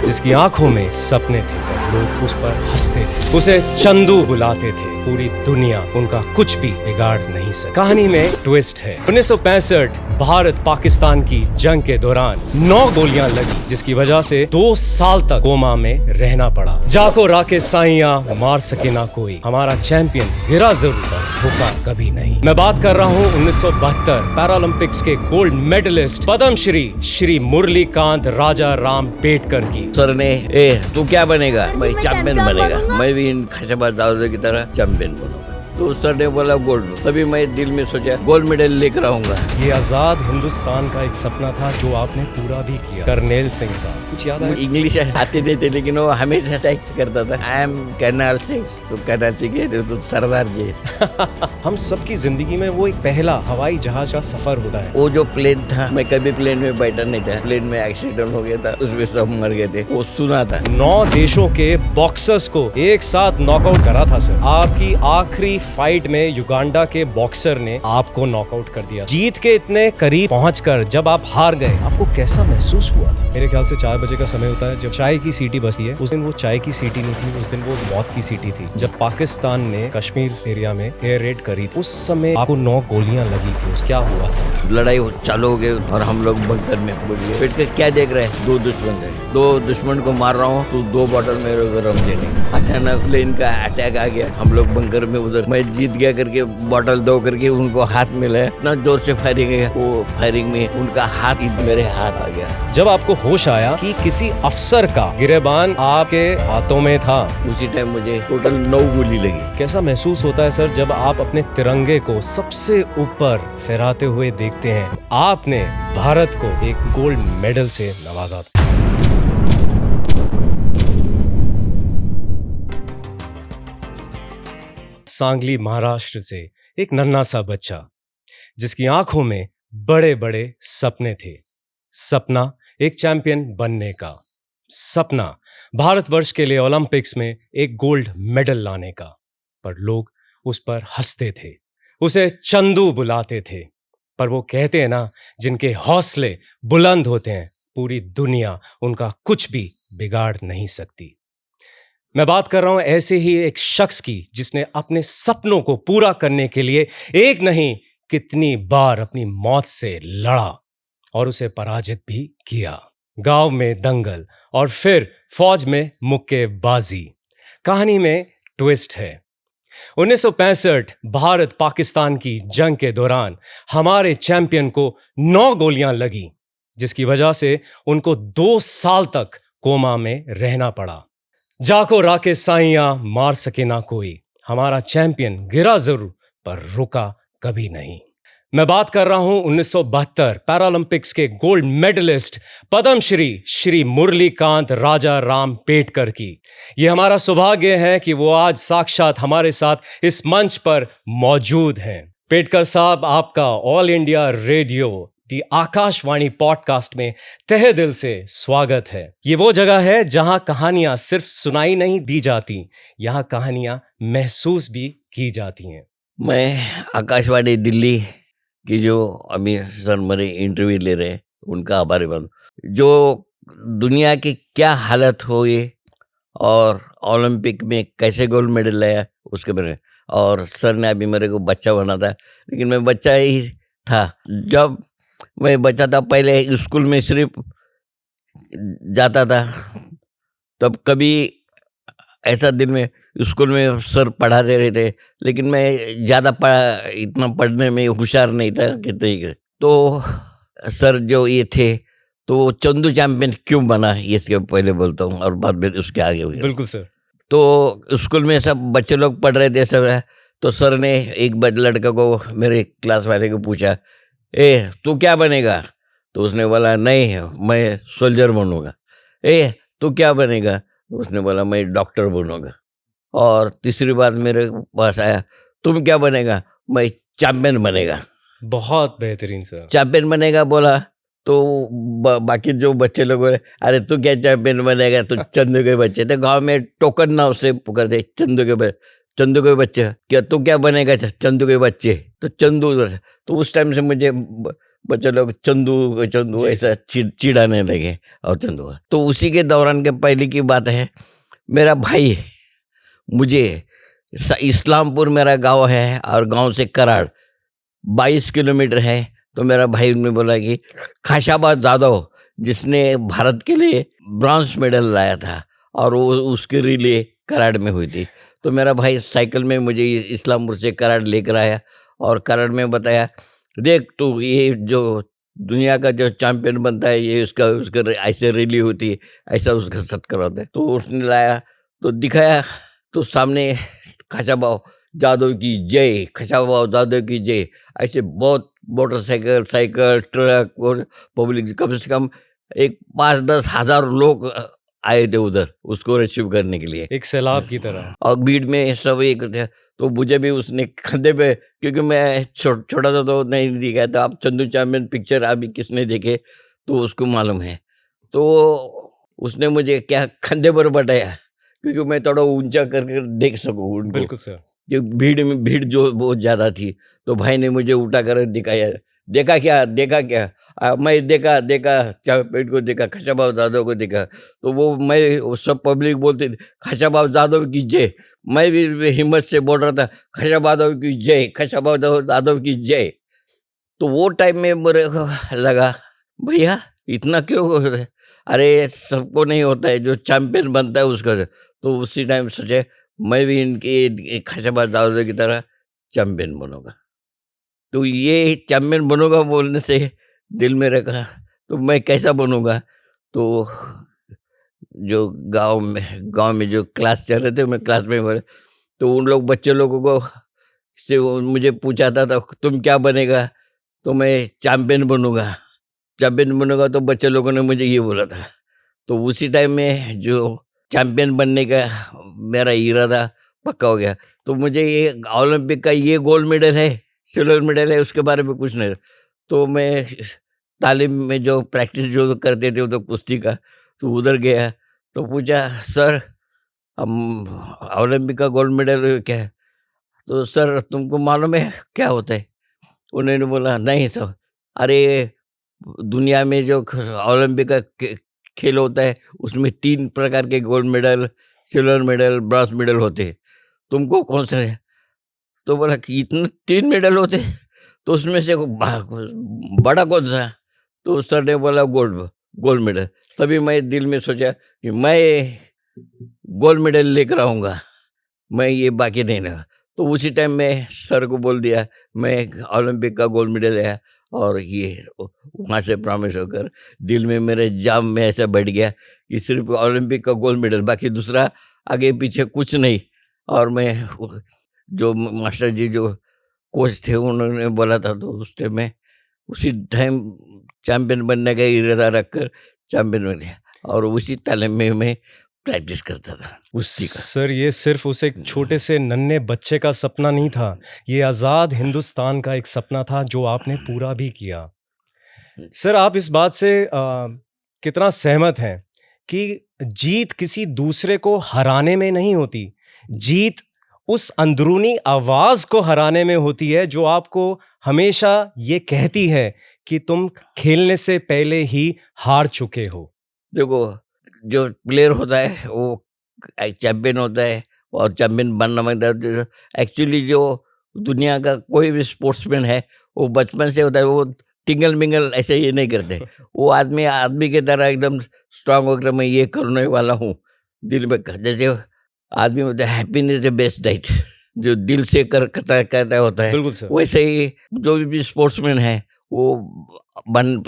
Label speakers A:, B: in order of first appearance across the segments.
A: जिसकी आंखों में सपने थे, लोग उस पर हंसते थे, उसे चंदू बुलाते थे। पूरी दुनिया उनका कुछ भी बिगाड़ नहीं सकी। कहानी में ट्विस्ट है। 1965 भारत पाकिस्तान की जंग के दौरान 9 गोलियां लगी, जिसकी वजह से 2 साल तक कोमा में रहना पड़ा। जाको राके साइया मार सके ना कोई, हमारा चैंपियन गिरा जरूर पर रुका कभी नहीं। मैं बात कर रहा हूँ 1972 पैरालंपिक्स के गोल्ड मेडलिस्ट पद्मश्री श्री मुरलीकांत राजा राम पेटकर की।
B: सर ने तू क्या बनेगा? मैं चैंपियन बनेगा, मैं भी इन खशबा दाऊदे की तरह चैंपियन बनूंगा। तो सर ने बोला गोल्ड। तभी मैं दिल में सोचा गोल्ड मेडल लेकर आऊंगा।
A: ये आजाद हिंदुस्तान का एक सपना था जो आपने पूरा भी किया। करनेल सिंह साहब, कुछ याद है?
B: इंग्लिश आती नहीं थी, लेकिन वो हमेशा टैक्स करता था। I am Karnal Singh. तो करनाल सिंह तो सरदार जी।
A: हम सबकी जिंदगी में वो एक पहला हवाई जहाज का सफर होता है।
B: वो जो प्लेन था, मैं कभी प्लेन में बैठा नहीं था। प्लेन में एक्सीडेंट हो गया था, उसमें सब मर गए थे, वो सुना था।
A: 9 देशों के बॉक्सर्स को एक साथ नॉकआउट करा था सर। आपकी आखिरी फाइट में युगांडा के बॉक्सर ने आपको नॉकआउट कर दिया। जीत के इतने करीब पहुंचकर जब आप हार गए, आपको कैसा महसूस हुआ था? मेरे ख्याल से 4 बजे का समय होता है जब चाय की सीटी बजती है। उस दिन वो चाय की सीटी नहीं थी, उस दिन वो मौत की सीटी थी। जब पाकिस्तान ने कश्मीर एरिया में एयर रेड करी, उस समय आपको 9 गोलियां लगी थी। उस क्या हुआ था?
B: लड़ाई चालू हो गई और हम लोग बंकर में बोलिए बैठ कर क्या देख रहे हैं? 2 दुश्मन है, 2 दुश्मन को मार रहा हूँ, तो 2 बॉटल मेरे को रम देने। अचानक प्लेन का अटैक आ गया, हम लोग बंकर में उधर। मैं जीत गया करके बॉटल 2 करके उनको हाथ मिला, इतना जोर से फायरिंग है। वो फायरिंग में उनका हाथ मेरे हाथ आ गया।
A: जब आपको होश आया कि किसी अफसर का गिरेबान आपके हाथों में था,
B: उसी टाइम मुझे टोटल 9 गोली लगी।
A: कैसा महसूस होता है सर जब आप अपने तिरंगे को सबसे ऊपर फहराते हुए देखते हैं? आपने भारत को एक गोल्ड मेडल से नवाजा। सांगली महाराष्ट्र से एक नन्हा सा बच्चा जिसकी आंखों में बड़े बड़े सपने थे। सपना एक चैंपियन बनने का, सपना भारतवर्ष के लिए ओलंपिक्स में एक गोल्ड मेडल लाने का। पर लोग उस पर हंसते थे, उसे चंदू बुलाते थे। पर वो कहते हैं ना, जिनके हौसले बुलंद होते हैं, पूरी दुनिया उनका कुछ भी बिगाड़ नहीं सकती। मैं बात कर रहा हूं ऐसे ही एक शख्स की जिसने अपने सपनों को पूरा करने के लिए एक नहीं कितनी बार अपनी मौत से लड़ा और उसे पराजित भी किया। गांव में दंगल और फिर फौज में मुक्केबाजी। कहानी में ट्विस्ट है। 1965 भारत पाकिस्तान की जंग के दौरान हमारे चैंपियन को 9 गोलियां लगी, जिसकी वजह से उनको 2 साल तक कोमा में रहना पड़ा। जाको राके साइया मार सके ना कोई, हमारा चैंपियन गिरा जरूर पर रुका कभी नहीं। मैं बात कर रहा हूं 1972 पैरालंपिक्स के गोल्ड मेडलिस्ट पद्मश्री श्री मुरलीकांत राजा राम पेटकर की। यह हमारा सौभाग्य है कि वो आज साक्षात हमारे साथ इस मंच पर मौजूद हैं। पेटकर साहब, आपका ऑल इंडिया रेडियो दी आकाशवाणी पॉडकास्ट में तहे दिल से स्वागत है। ये वो जगह है जहां कहानियां सिर्फ सुनाई नहीं दी जाती, यहां कहानियां महसूस भी की जाती हैं।
B: मैं आकाशवाणी दिल्ली की जो अभी सर मेरे इंटरव्यू ले रहे हैं, उनका आभारी बनूं। जो दुनिया की क्या हालत हो ये, और ओलंपिक में कैसे गोल्ड मेडल लाया उसके बारे में। और सर ने अभी मेरे को बच्चा बना था, लेकिन मैं बच्चा ही था जब मैं बच्चा था। पहले स्कूल में सिर्फ जाता था, तब कभी ऐसा दिन में स्कूल में सर पढ़ा दे रहे थे, लेकिन मैं ज़्यादा इतना पढ़ने में होशियार नहीं था कि तो सर जो ये थे, तो चंदू चैंपियन क्यों बना ये इसके पहले बोलता हूँ और बाद में उसके आगे हो गया।
A: बिल्कुल सर।
B: तो स्कूल में सब बच्चे लोग पढ़ रहे थे सब, तो सर ने एक लड़का को, मेरे क्लास वाले को पूछा, तू क्या बनेगा? तो उसने बोला, नहीं मैं सोल्जर बनूंगा। तू क्या बनेगा? उसने बोला, मैं डॉक्टर बनूंगा। और तीसरी बात मेरे पास आया, तुम क्या बनेगा? मैं चैंपियन बनेगा।
A: बहुत बेहतरीन सर।
B: चैंपियन बनेगा बोला तो बाकी जो बच्चे लोग बोले, अरे तू क्या चैंपियन बनेगा? तो चंदू के बच्चे थे गांव में, टोकन ना उसे पुकारते, चंदू के बच्चे, क्या तू क्या बनेगा? चंदू के बच्चे। तो चंदू, तो उस टाइम से मुझे बच्चे लोग चंदू चंदू
A: जी,
B: ऐसा चिढ़ाने लगे और चंदू। तो उसी के दौरान के पहले की बात है, मेरा भाई मुझे इस्लामपुर मेरा गांव है और गांव से कराड़ 22 किलोमीटर है। तो मेरा भाई ने बोला कि खाशाबाद जादव जिसने भारत के लिए ब्रॉन्ज मेडल लाया था और वो उसके रिले कराड़ में हुई थी, तो मेरा भाई साइकिल में मुझे इस्लामपुर से कराड़ लेकर आया और कराड़ में बताया, देख तू ये जो दुनिया का जो चैंपियन बनता है ये उसका उसका ऐसे रैली होती है, ऐसा उसका सत्कार होता है। तो उसने लाया तो दिखाया, तो सामने खाशाबाव जादव की जय, खाशाबाव जादव की जय, ऐसे बहुत मोटरसाइकिल साइकिल ट्रक और पब्लिक कम से कम एक 5-10 हजार लोग आए थे उधर उसको रिसीव करने के लिए
A: एक सैलाब की तरह।
B: और भीड़ में सब एक थे। तो मुझे भी उसने कंधे पे, क्योंकि मैं छोटा था तो नहीं दिखा था। आप चंदू चैंपियन पिक्चर अभी किसने देखे तो उसको मालूम है। तो उसने मुझे क्या कंधे पर बैठाया, क्योंकि मैं थोड़ा ऊंचा करके देख सकूं उनको,
A: बिल्कुल सर।
B: कि भीड़ जो बहुत ज्यादा थी। तो भाई ने मुझे उठा कर दिखाया, देखा क्या देखा क्या? मैं देखा चैंपियन को देखा, खाशाबाव जादव को देखा। तो वो सब पब्लिक बोलते खाशाबाव जादव की जय। मैं भी हिम्मत से बोल रहा था खाशाबाव की जय, खाशाबाव जादव की जय। तो वो टाइम में मेरे को लगा, भैया इतना क्यों हो रहा है? अरे सबको नहीं होता है, जो चैंपियन बनता है उसका। तो उसी टाइम सोचे मैं भी इनके खाशाबाद जादव की तरह चैंपियन बनूंगा। तो ये चैंपियन बनूंगा बोलने से दिल में रखा, तो मैं कैसा बनूंगा? तो जो गांव में जो क्लास चल रहे थे, मैं क्लास में बोले, तो उन लोग बच्चे लोगों को से मुझे पूछा था तुम क्या बनेगा? तो मैं चैंपियन बनूंगा। चैंपियन बनूंगा तो बच्चे लोगों ने मुझे ये बोला था। तो उसी टाइम में जो चैंपियन बनने का मेरा इरादा पक्का हो गया। तो मुझे ये ओलंपिक का ये गोल्ड मेडल है, सिल्वर मेडल है, उसके बारे में कुछ नहीं। तो मैं तालीम में जो प्रैक्टिस जो करते थे तो कुश्ती का, तो उधर गया। तो पूछा, सर हम ओलंपिक का गोल्ड मेडल क्या है? तो सर तुमको मालूम है क्या होता है? उन्होंने बोला, नहीं सर। अरे दुनिया में जो ओलंपिक का खेल होता है उसमें 3 प्रकार के gold medal, silver medal, bronze medal होते हैं। तुमको कौन सा है? तो बोला कि इतने 3 मेडल होते हैं, तो उसमें से बड़ा कौन सा? तो सर ने बोला गोल्ड गोल्ड मेडल। तभी मैं दिल में सोचा कि मैं गोल्ड मेडल लेकर आऊँगा, मैं ये बाकी नहीं रहा। तो उसी टाइम मैं सर को बोल दिया मैं ओलंपिक का गोल्ड मेडल है। और ये वहाँ से प्रॉमिस होकर दिल में मेरे जाम में ऐसा बैठ गया कि सिर्फ ओलंपिक का गोल्ड मेडल, बाकी दूसरा आगे पीछे कुछ नहीं। और मैं जो मास्टर जी जो कोच थे उन्होंने बोला था, तो उस टाइम में उसी टाइम चैंपियन बनने का इरादा रखकर चैंपियन बन गया। और उसी तालीम में मैं प्रैक्टिस करता था कुश्ती का।
A: सर ये सिर्फ उस एक छोटे से नन्हे बच्चे का सपना नहीं था, ये आज़ाद हिंदुस्तान का एक सपना था जो आपने पूरा भी किया। सर आप इस बात से कितना सहमत हैं कि जीत किसी दूसरे को हराने में नहीं होती, जीत उस अंदरूनी आवाज़ को हराने में होती है जो आपको हमेशा ये कहती है कि तुम खेलने से पहले ही हार चुके हो।
B: देखो, जो प्लेयर होता है वो चैंपियन होता है और चैंपियन बनना मतलब एक्चुअली जो दुनिया का कोई भी स्पोर्ट्समैन है वो बचपन से होता है, वो टिंगल मिंगल ऐसे ये नहीं करते। वो आदमी की तरह एकदम स्ट्रांग होकर मैं ये करने वाला हूँ दिल में। जैसे आदमी होता है हैप्पीनेस द बेस्ट डाइट, जो दिल से कहता होता है,
A: बिल्कुल सर।
B: वैसे ही जो भी स्पोर्ट्समैन है वो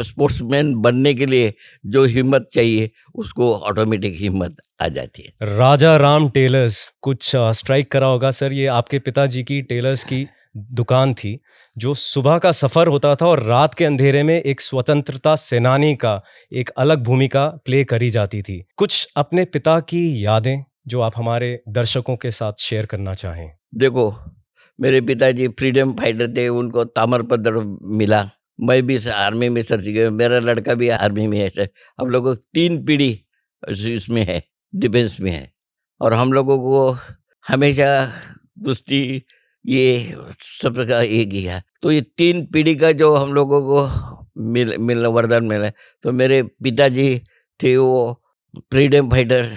B: स्पोर्ट्समैन बनने के लिए जो हिम्मत चाहिए उसको ऑटोमेटिक हिम्मत आ जाती है।
A: राजा राम टेलर्स कुछ स्ट्राइक करा होगा सर, ये आपके पिताजी की टेलर्स की दुकान थी जो सुबह का सफ़र होता था और रात के अंधेरे में एक स्वतंत्रता सेनानी का एक अलग भूमिका प्ले करी जाती थी। कुछ अपने पिता की यादें जो आप हमारे दर्शकों के साथ शेयर करना चाहें।
B: देखो, मेरे पिताजी फ्रीडम फाइटर थे, उनको ताम्रपत्र मिला। मैं भी आर्मी में सर्च किया, मेरा लड़का भी आर्मी में है सर। हम लोगों को 3 पीढ़ी इसमें है, डिफेंस में है। और हम लोगों को हमेशा कुश्ती ये सब का एक ही है। तो ये 3 पीढ़ी का जो हम लोगों को मिलना वरदान मिला। तो मेरे पिताजी थे वो फ्रीडम फाइटर,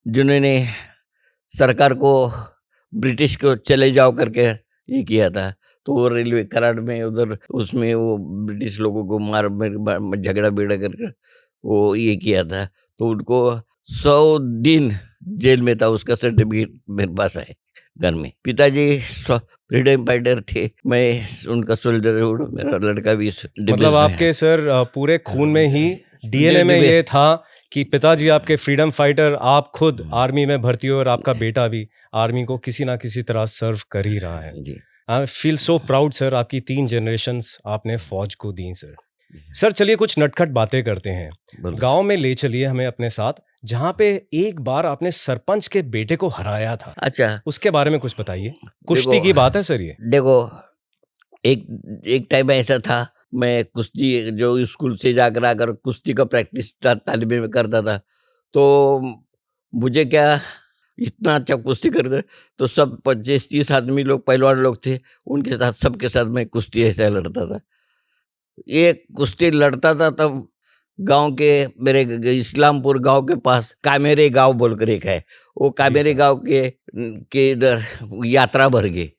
B: जिन्होंने सरकार को, ब्रिटिश को चले जाओ करके ये किया था। तो वो रेलवे कराड़ में उधर उसमें वो ब्रिटिश लोगों को झगड़ा बेड़ा करके वो ये किया था। तो उनको 100 दिन जेल में था, उसका सर्टिफिकेट मेरे पास है घर में। पिताजी फ्रीडम फाइटर थे, मैं उनका सोल्जर हूँ, मेरा लड़का भी
A: मतलब आपके सर पूरे खून में ही डीएनए में ये था कि पिताजी आपके फ्रीडम फाइटर, आप खुद आर्मी में भर्ती हो और आपका बेटा भी आर्मी को किसी ना किसी तरह सर्व कर ही रहा है।
B: जी।
A: I feel so proud sir, आपकी 3 जनरेशंस आपने फौज को दी सर। सर चलिए कुछ नटखट बातें करते हैं। गांव में ले चलिए हमें अपने साथ, जहां पे एक बार आपने सरपंच के बेटे को हराया था।
B: अच्छा,
A: उसके बारे में कुछ बताइए। कुश्ती की बात है सर ये?
B: देखो, एक टाइम ऐसा था, मैं कुश्ती जो स्कूल से जाकर आकर कुश्ती का प्रैक्टिस तालिमे में करता था। तो मुझे क्या इतना अच्छा कुश्ती करते, तो सब 25-30 आदमी लोग पहलवान लोग थे, उनके साथ सबके साथ मैं कुश्ती ऐसा लड़ता था। ये कुश्ती लड़ता था तब गांव के मेरे इस्लामपुर गांव के पास कामेरे गांव बोलकर एक है, वो कामेरे गांव के इधर यात्रा भर गई।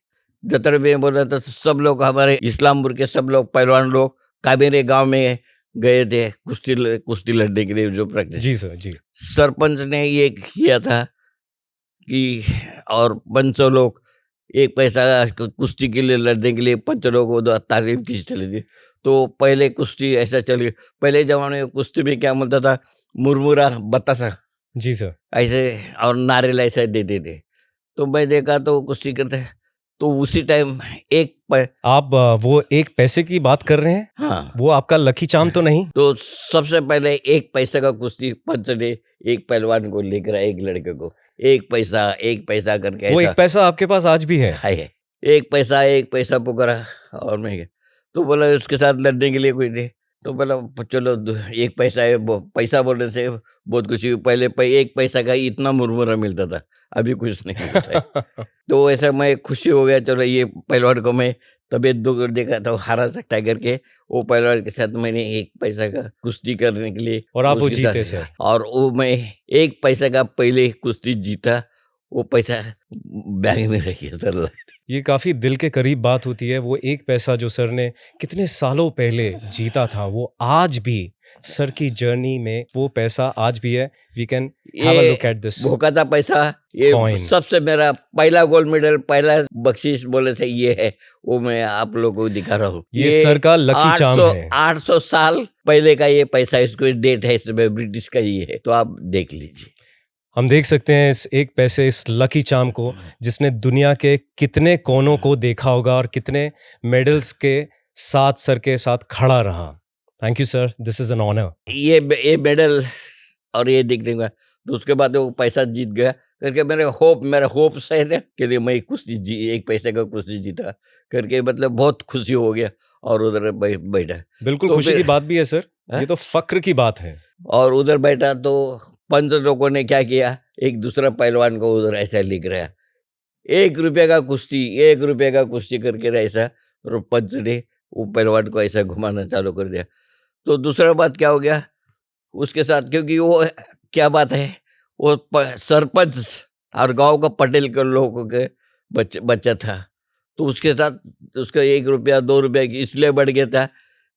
B: जतरे में बोला तो सब लोग, हमारे इस्लामपुर के सब लोग पहलवान लोग कामेरे गांव में गए थे कुश्ती लड़ने के लिए, जो प्रैक्टिस।
A: जी सर जी।
B: सरपंच ने ये किया था कि और 500 लोग एक पैसा कुश्ती के लिए लड़ने के लिए 500 लोग वो तारीफ की चली थी। तो पहले कुश्ती ऐसा चली, पहले जमाने में कुश्ती में क्या मिलता था, मुरमुरा बतासा,
A: जी सर,
B: ऐसे और नारियल ऐसा देते थे। तो मैं देखा तो कुश्ती करते, तो उसी टाइम
A: आप वो 1 पैसे की बात कर रहे हैं?
B: हाँ,
A: वो आपका लकी चार्म तो नहीं?
B: तो सबसे पहले 1 पैसे का कुश्ती पंच ने एक पहलवान को लेकर आए, एक लड़के को 1 पैसा करके
A: वो
B: ऐसा
A: 1 पैसा आपके पास आज भी है?
B: है। 1 पैसा पुकारा और मैं गया। तो बोला उसके साथ लड़ने के लिए कोई नहीं। तो बोला चलो 1 पैसा है, पैसा बोलने से बहुत कुछ। पहले 1 पैसा का इतना मुरमुरा मिलता था, अभी कुछ नहीं मिलता है। तो ऐसा मैं खुशी हो गया, चलो ये पहलवान को मैं तबीयत देखा तो हारा सकता है करके, वो पहलवान के साथ मैंने 1 पैसा का कुश्ती करने के लिए,
A: और आप वो
B: उसके
A: जीते
B: साथ-
A: सर?
B: और वो मैं 1 पैसा का पहले कुश्ती जीता, वो पैसा बैंक में रह गया सर।
A: ये काफ़ी दिल के करीब बात होती है। वो 1 पैसा जो सर ने कितने सालों पहले जीता था, वो आज भी सर की जर्नी में वो पैसा आज भी है। We can have a look at this
B: भोका था पैसा, ये
A: कॉइन।
B: सबसे मेरा पहला गोल्ड मेडल, पहला बख्शीश बोले से ये है, वो मैं आप लोगों को दिखा रहा हूँ।
A: ये सर का लकी चार्म है।
B: 800 साल पहले का ये पैसा, इसको डेट है इसमें, ब्रिटिश का ये है, तो आप देख लीजिए।
A: हम देख सकते हैं इस 1 पैसे, इस लकी चार्म को, जिसने दुनिया के कितने कोनों को देखा होगा और कितने मेडल्स के साथ सर के साथ खड़ा रहा। Thank you sir, this is an honour.
B: ये मेडल और ये देखने का, तो उसके बाद वो पैसा जीत गया करके मेरा होप से है कि लिए मैं कुश्ती 1 पैसे का कुश्ती जीता करके, मतलब बहुत खुशी हो गया। और उधर बैठा,
A: बिल्कुल
B: तो
A: खुशी की बात भी है सर,
B: हाँ?
A: ये तो फक्र की बात है।
B: और उधर बैठा तो 5 लोगों ने क्या किया, एक दूसरा पहलवान को उधर ऐसा लिख रहा है, 1 रुपये का कुश्ती, 1 रुपये का कुश्ती करके ऐसा, और 5 ने वो पहलवान को ऐसा घुमाना चालू कर दिया। तो दूसरा बात क्या हो गया उसके साथ, क्योंकि वो क्या बात है, वो सरपंच और गांव का पटेल के लोगों के बच्चा था, तो उसके साथ उसका 1 रुपया 2 रुपया इसलिए बढ़ गया था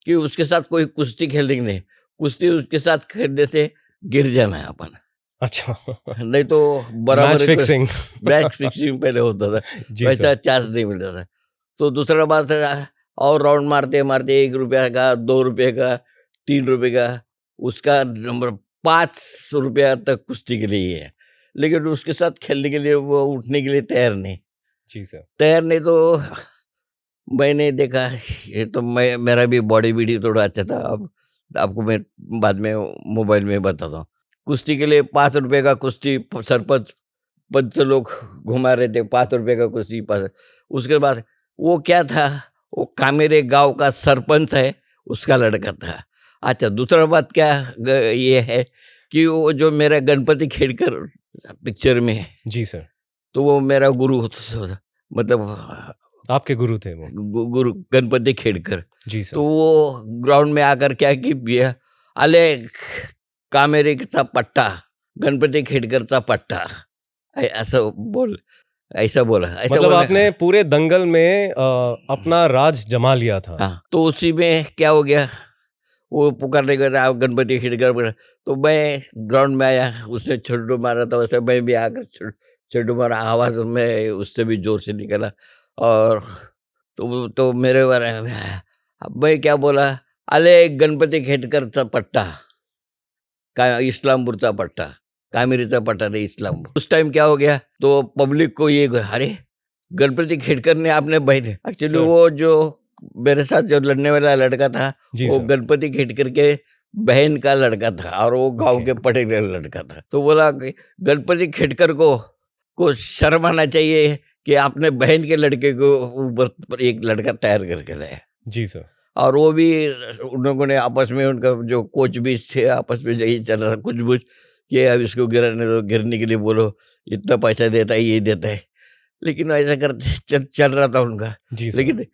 B: कि उसके साथ कोई कुश्ती खेलने की नहीं, कुश्ती उसके साथ खेलने से गिर जाना है अपन।
A: अच्छा,
B: नहीं तो बराबर
A: मैच फिक्सिंग।
B: मैच फिक्सिंग पहले होता था,
A: जी
B: वैसा
A: सर।
B: चांस नहीं मिलता था। तो दूसरा बात है, और राउंड मारते मारते 1 रुपया का, 2 रुपये का, 3 रुपये का, उसका नंबर 5 रुपया तक कुश्ती के लिए है, लेकिन उसके साथ खेलने के लिए वो उठने के लिए तैयार नहीं।
A: जी सर।
B: तैयार नहीं, तो मैंने देखा ये तो मेरा भी बॉडी बीडी थोड़ा अच्छा था। अब आपको मैं बाद में मोबाइल में बताता हूँ। कुश्ती के लिए 5 रुपये का कुश्ती, सरपंच 500 लोग घुमा रहे थे, 5 रुपये का कुश्ती 5। उसके बाद वो क्या था, वो कामेरे गांव का सरपंच है, उसका लड़का था। अच्छा, दूसरा बात क्या ये है कि वो जो मेरा गणपति खेड़कर पिक्चर में है,
A: जी सर।
B: तो वो मेरा गुरु होता, मतलब
A: आपके गुरु थे वो?
B: गुरु गणपति खेडकर।
A: जी सर।
B: तो वो ग्राउंड में आकर क्या की भैया, आले कामेरीचा पट्टा, गणपती खेडकरचा पट्टा, ऐसा बोला ऐसा
A: मतलब
B: बोला।
A: आपने पूरे दंगल में अपना राज जमा लिया था।
B: हाँ, तो उसी में क्या हो गया, वो पुकारने के बाद आप गणपति खेडकर बोला, तो मैं ग्राउंड में आया, उसने छड्डू मारा था, वैसे मैं भी आकर छड्डू मारा, आवाज में उससे भी जोर से निकला। और तो मेरे बारे में अब मैं क्या बोला, आले गणपती खेडकरचा पट्टा, का इस्लामपूरचा पट्टा, कामेरीचा पट्टा नहीं इस्लामपूर। उस टाइम क्या हो गया, तो पब्लिक को ये अरे गणपति खेडकर ने आपने बहन, एक्चुअली
A: सर।
B: वो जो मेरे साथ जो लड़ने वाला लड़का था
A: जी
B: वो
A: सर।
B: गणपति खेडकर के बहन का लड़का था और वो गांव
A: ओके।
B: के पटेल का लड़का था। तो बोला कि गणपति खेडकर को शर्म आना चाहिए कि आपने बहन के लड़के को ऊपर पर एक लड़का तैयार करके लाया।
A: जी सर।
B: और वो भी उन लोगों ने आपस में, उनका जो कोच भी थे, आपस में यही चल रहा था कुछ बुझ कि अब इसको गिराने दो, गिरने के लिए बोलो, इतना पैसा देता है, ये देता है। लेकिन ऐसा करते चल रहा था उनका।
A: जी सर।
B: लेकिन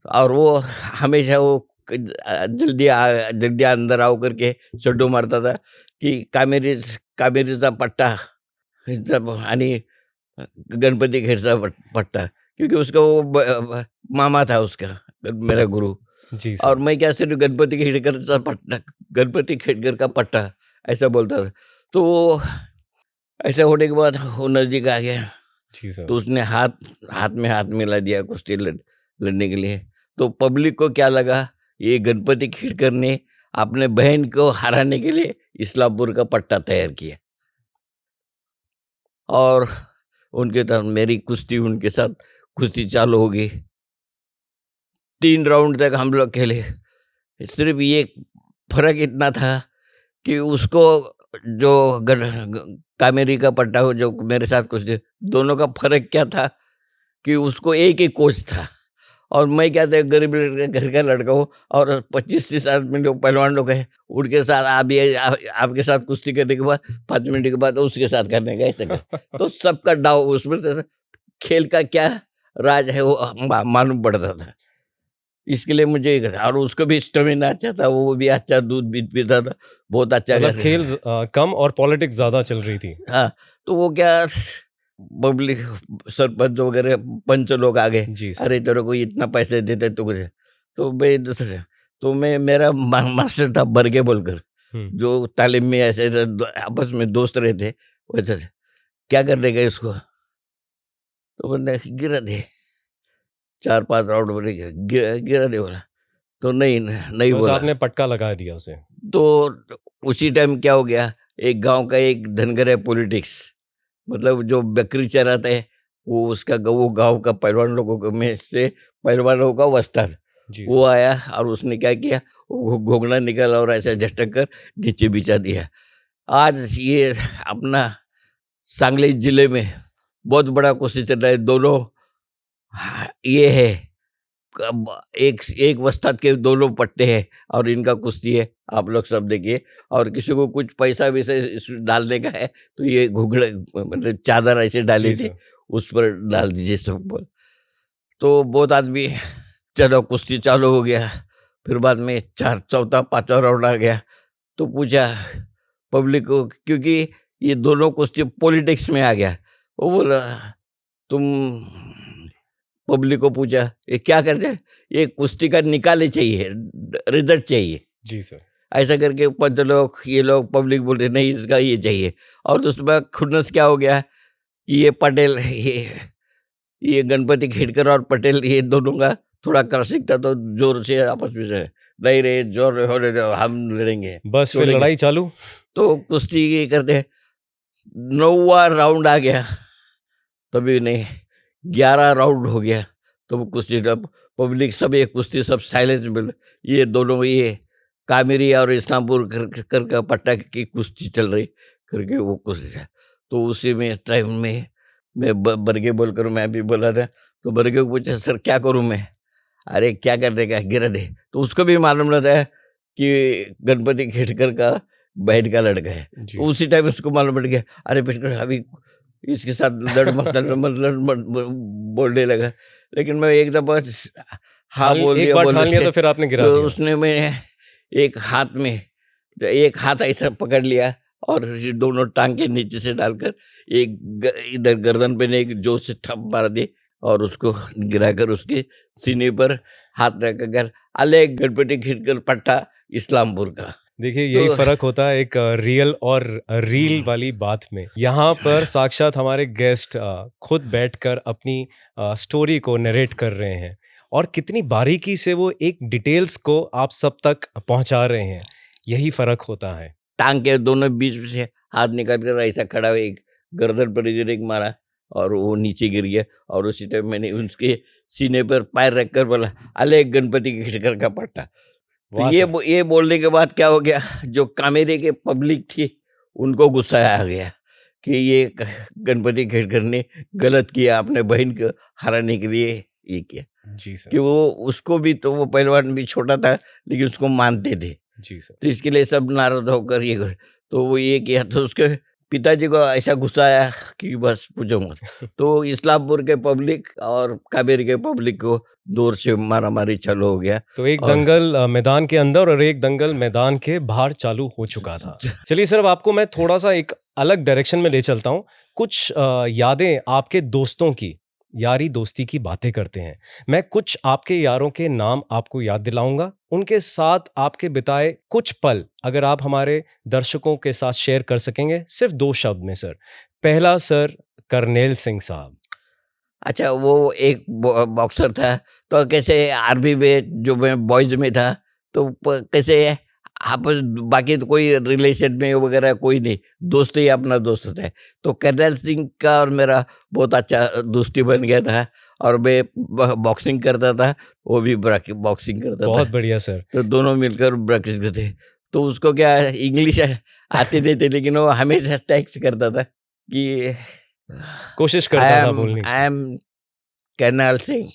B: और वो हमेशा वो जल्दी अंदर आओ करके चड्डू मारता था कि कामेरीचा पट्टा आणि गणपती खेडचा पट्टा, क्योंकि उसका वो मामा था उसका, मेरा गुरु।
A: जी
B: और
A: सर।
B: मैं क्या सिर्फ गणपति खेडकर का पट्टा, गणपति खेडकर का पट्टा ऐसा बोलता था। तो वो ऐसा होने के बाद वो नजदीक आ गया,
A: जी सर।
B: तो उसने हाथ में हाथ मिला दिया कुश्ती लड़ने के लिए। तो पब्लिक को क्या लगा, ये गणपति खेडकर ने अपने बहन को हराने के लिए इस्लामपुर का पट्टा तैयार किया। और उनके साथ मेरी कुश्ती, उनके साथ कुश्ती चालू हो गई। 3 राउंड तक हम लोग खेले। सिर्फ ये फर्क इतना था कि उसको जो कामेरी का पट्टा हो, जो मेरे साथ कुश्ती, दोनों का फर्क क्या था कि उसको एक ही कोच था और मैं क्या था, गरीब घर का लड़का हूँ और 25-30 आदमी लोग पहलवान लोग हैं, उनके साथ आपके साथ कुश्ती करने के बाद 5 मिनट के बाद उसके साथ करने का ऐसे कर। तो सबका डाव उसमें खेल का क्या राज है वो मालूम पड़ता था। इसके लिए मुझे और उसको भी स्टेमिना अच्छा था, वो भी अच्छा दूध भी पीता था, बहुत अच्छा
A: मतलब खेल कम और पॉलिटिक्स ज्यादा चल रही थी।
B: हाँ, तो वो क्या पब्लिक सरपंच वगैरह पंच लोग आ गए,
A: जी सर।
B: अरे तेरे को इतना पैसे देते तो कुछ, तो भाई दूसरे, तो मैं मेरा मास्टर था बरगे बोलकर, जो तालीम में ऐसे आपस में दोस्त रहते वैसे, क्या करने का इसको, तो मैंने गिरा दे, 4-5 राउंड बोले गिरा दे बोला, तो नहीं
A: बस
B: बोला।
A: आपने पटका लगा दिया उसे।
B: तो उसी टाइम क्या हो गया, एक गांव का एक धनगर है पॉलिटिक्स, मतलब जो बकरी चराता है, वो उसका वो गांव का पहलवान लोगों में से पहलवानों का वस्ताद,
A: जी
B: वो
A: सर।
B: आया और उसने क्या किया, वो घोंगना निकाला और ऐसे झटक कर नीचे बिछा दिया। आज ये अपना सांगली जिले में बहुत बड़ा कुश्ती चल रहा है, दोनों ये है, एक वस्ताद के दोनों पट्टे हैं और इनका कुश्ती है, आप लोग सब देखिए। और किसी को कुछ पैसा वैसे डालने का है तो ये घुघड़े मतलब चादर ऐसे डाली
A: जी
B: थी,
A: सर।
B: उस पर डाल दीजिए सब पर। तो बहुत आदमी, चलो कुश्ती चालू हो गया। फिर बाद में चौथा 5वां राउंड आ गया, तो पूछा पब्लिक को, क्योंकि ये दोनों कुश्ती पॉलिटिक्स में आ गया, वो बोला तुम, पब्लिक को पूछा ये क्या करते हैं, ये कुश्ती का निकाले चाहिए, रिजल्ट चाहिए,
A: जी सर।
B: ऐसा करके पंच लोग, ये लोग पब्लिक बोलते नहीं इसका ये चाहिए। और उसमें खुन्नस क्या हो गया कि ये पटेल, ये गणपति खेडकर और पटेल, ये दोनों का थोड़ा क्रसिक था, तो जोर से आपस में से नहीं रे, जोर होने दो, हम लड़ेंगे,
A: बस फिर लड़ाई चालू।
B: तो कुश्ती ये करते, 9वां राउंड आ गया, तभी नहीं 11 राउंड हो गया, तो कुश्ती पब्लिक सब ये कुश्ती सब साइलेंस में, ये दोनों ये कामेरी और इस्लामपुर कर का पट्टा की कुश्ती चल रही करके वो कुश्ती है। तो उसी में टाइम में मैं बरगे बोलकर मैं भी बोला था, तो बरगे को पूछा सर क्या करूं मैं, अरे क्या करने का, गिरा दे। तो उसको भी मालूम रहता है कि गणपति खेडकर का बहन का लड़का है, तो उसी टाइम उसको मालूम पड़ गया, अरे बेटा अभी इसके साथ लड़ मत बोलने लगा। लेकिन मैं एक दफा हाँ बोल
A: एक
B: दिया,
A: बार
B: बोलने
A: ठान लिया
B: से
A: तो फिर आपने गिरा
B: तो
A: दिया।
B: उसने मैंने एक हाथ में एक हाथ ऐसा पकड़ लिया और ये दोनों टांग के नीचे से डालकर इधर गर्दन पे ने एक जोर से ठप मार दी और उसको गिराकर उसके सीने पर हाथ रखकर अले गणपति खिड़कर पट्टा इस्लामपुर का।
A: देखिए यही
B: तो
A: फ़र्क होता है एक रियल और रील वाली बात में। यहाँ पर साक्षात हमारे गेस्ट खुद बैठकर अपनी स्टोरी को नरेट कर रहे हैं और कितनी बारीकी से वो एक डिटेल्स को आप सब तक पहुँचा रहे हैं। यही फ़र्क होता है।
B: टांग के दोनों बीच में से हाथ निकाल कर ऐसा खड़ा हुआ, एक गर्दन पर इधर एक मारा और वो नीचे गिर गया और उसी टाइम मैंने उसके सीने पर पैर रखकर बोला अले गणपति के खिड़कर का पट्टा। तो
A: वाह
B: ये
A: सर!
B: ये बोलने के बाद क्या हो गया, जो कामेरे के पब्लिक थी उनको गुस्सा आ गया कि ये गणपति खेड़कर ने गलत किया, अपने बहन को हराने के लिए ये किया।
A: जी सर।
B: कि वो उसको भी, तो वो पहलवान भी छोटा था लेकिन उसको मानते थे,
A: जी सर।
B: तो इसके लिए सब नाराज होकर ये कर, तो वो ये किया तो उसके पिताजी को ऐसा गुस्सा आया कि बस पूछो मत। तो इस्लामपुर के पब्लिक और कावेरी के पब्लिक को दूर से मारा मारी चालू हो गया।
A: तो एक
B: और
A: दंगल मैदान के अंदर और एक दंगल मैदान के बाहर चालू हो चुका था। चलिए सर, अब आपको मैं थोड़ा-सा एक अलग डायरेक्शन में ले चलता हूँ। कुछ यादें आपके दोस्तों की, यारी दोस्ती की बातें करते हैं। मैं कुछ आपके यारों के नाम आपको याद दिलाऊँगा। उनके साथ आपके बिताए कुछ पल अगर आप हमारे दर्शकों के साथ शेयर कर सकेंगे, सिर्फ़ 2 शब्द में सर। पहला सर, करनैल सिंह साहब।
B: अच्छा, वो एक बॉक्सर था, तो कैसे आर्मी में जो मैं बॉयज में था, तो कैसे आपस बाकी तो कोई रिलेशन में वगैरह कोई नहीं, दोस्त ही अपना दोस्त था। तो करनैल सिंह का और मेरा बहुत अच्छा दोस्ती बन गया था और मैं बॉक्सिंग करता था, वो भी बॉक्सिंग करता
A: बहुत
B: था,
A: बढ़िया सर।
B: तो दोनों मिलकर प्रैक्टिस करते। तो उसको क्या इंग्लिश आती नहीं थी, लेकिन वो हमेशा टैक्स करता था कि
A: कोशिश
B: आई
A: करता था
B: एम
A: बोलने
B: आई
A: की।
B: Am colonel Singh,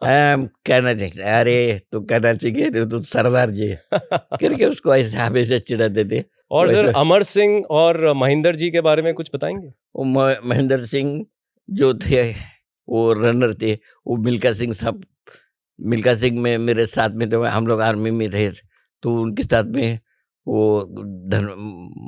B: I am colonel Singh. अरे तू कर्नल सिंह है, तू सरदार जी है करके उसको ऐसे हमेशा चिढ़ाते थे।
A: और सर,
B: वैसे
A: अमर सिंह और महेंद्र जी के बारे में कुछ बताएँगे?
B: वो महेंद्र सिंह जो थे, वो रनर थे। वो मिल्खा सिंह साहब, मिल्खा सिंह में मेरे साथ में थे, हम लोग आर्मी में थे, तो उनके साथ में वो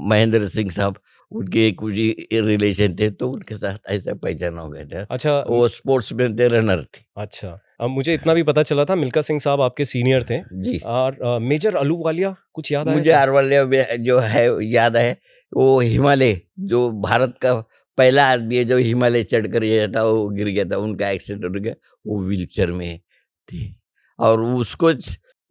B: महेंद्र सिंह साहब, उनके कुछ रिलेशन थे, तो उनके साथ ऐसा पहचान हो गया था।
A: अच्छा
B: वो स्पोर्ट्समैन थे, रनर थे।
A: अच्छा, अब मुझे इतना भी पता चला था मिल्खा सिंह साहब आपके सीनियर थे
B: जी,
A: और मेजर अहलूवालिया कुछ याद आया
B: मुझे
A: सर?
B: अरवल्ले में जो है याद है, वो हिमालय, जो भारत का पहला आदमी है जो हिमालय चढ़कर ये था, वो गिर गया था, उनका एक्सीडेंट हो गया, वो व्हीलचेयर में थे। और उसको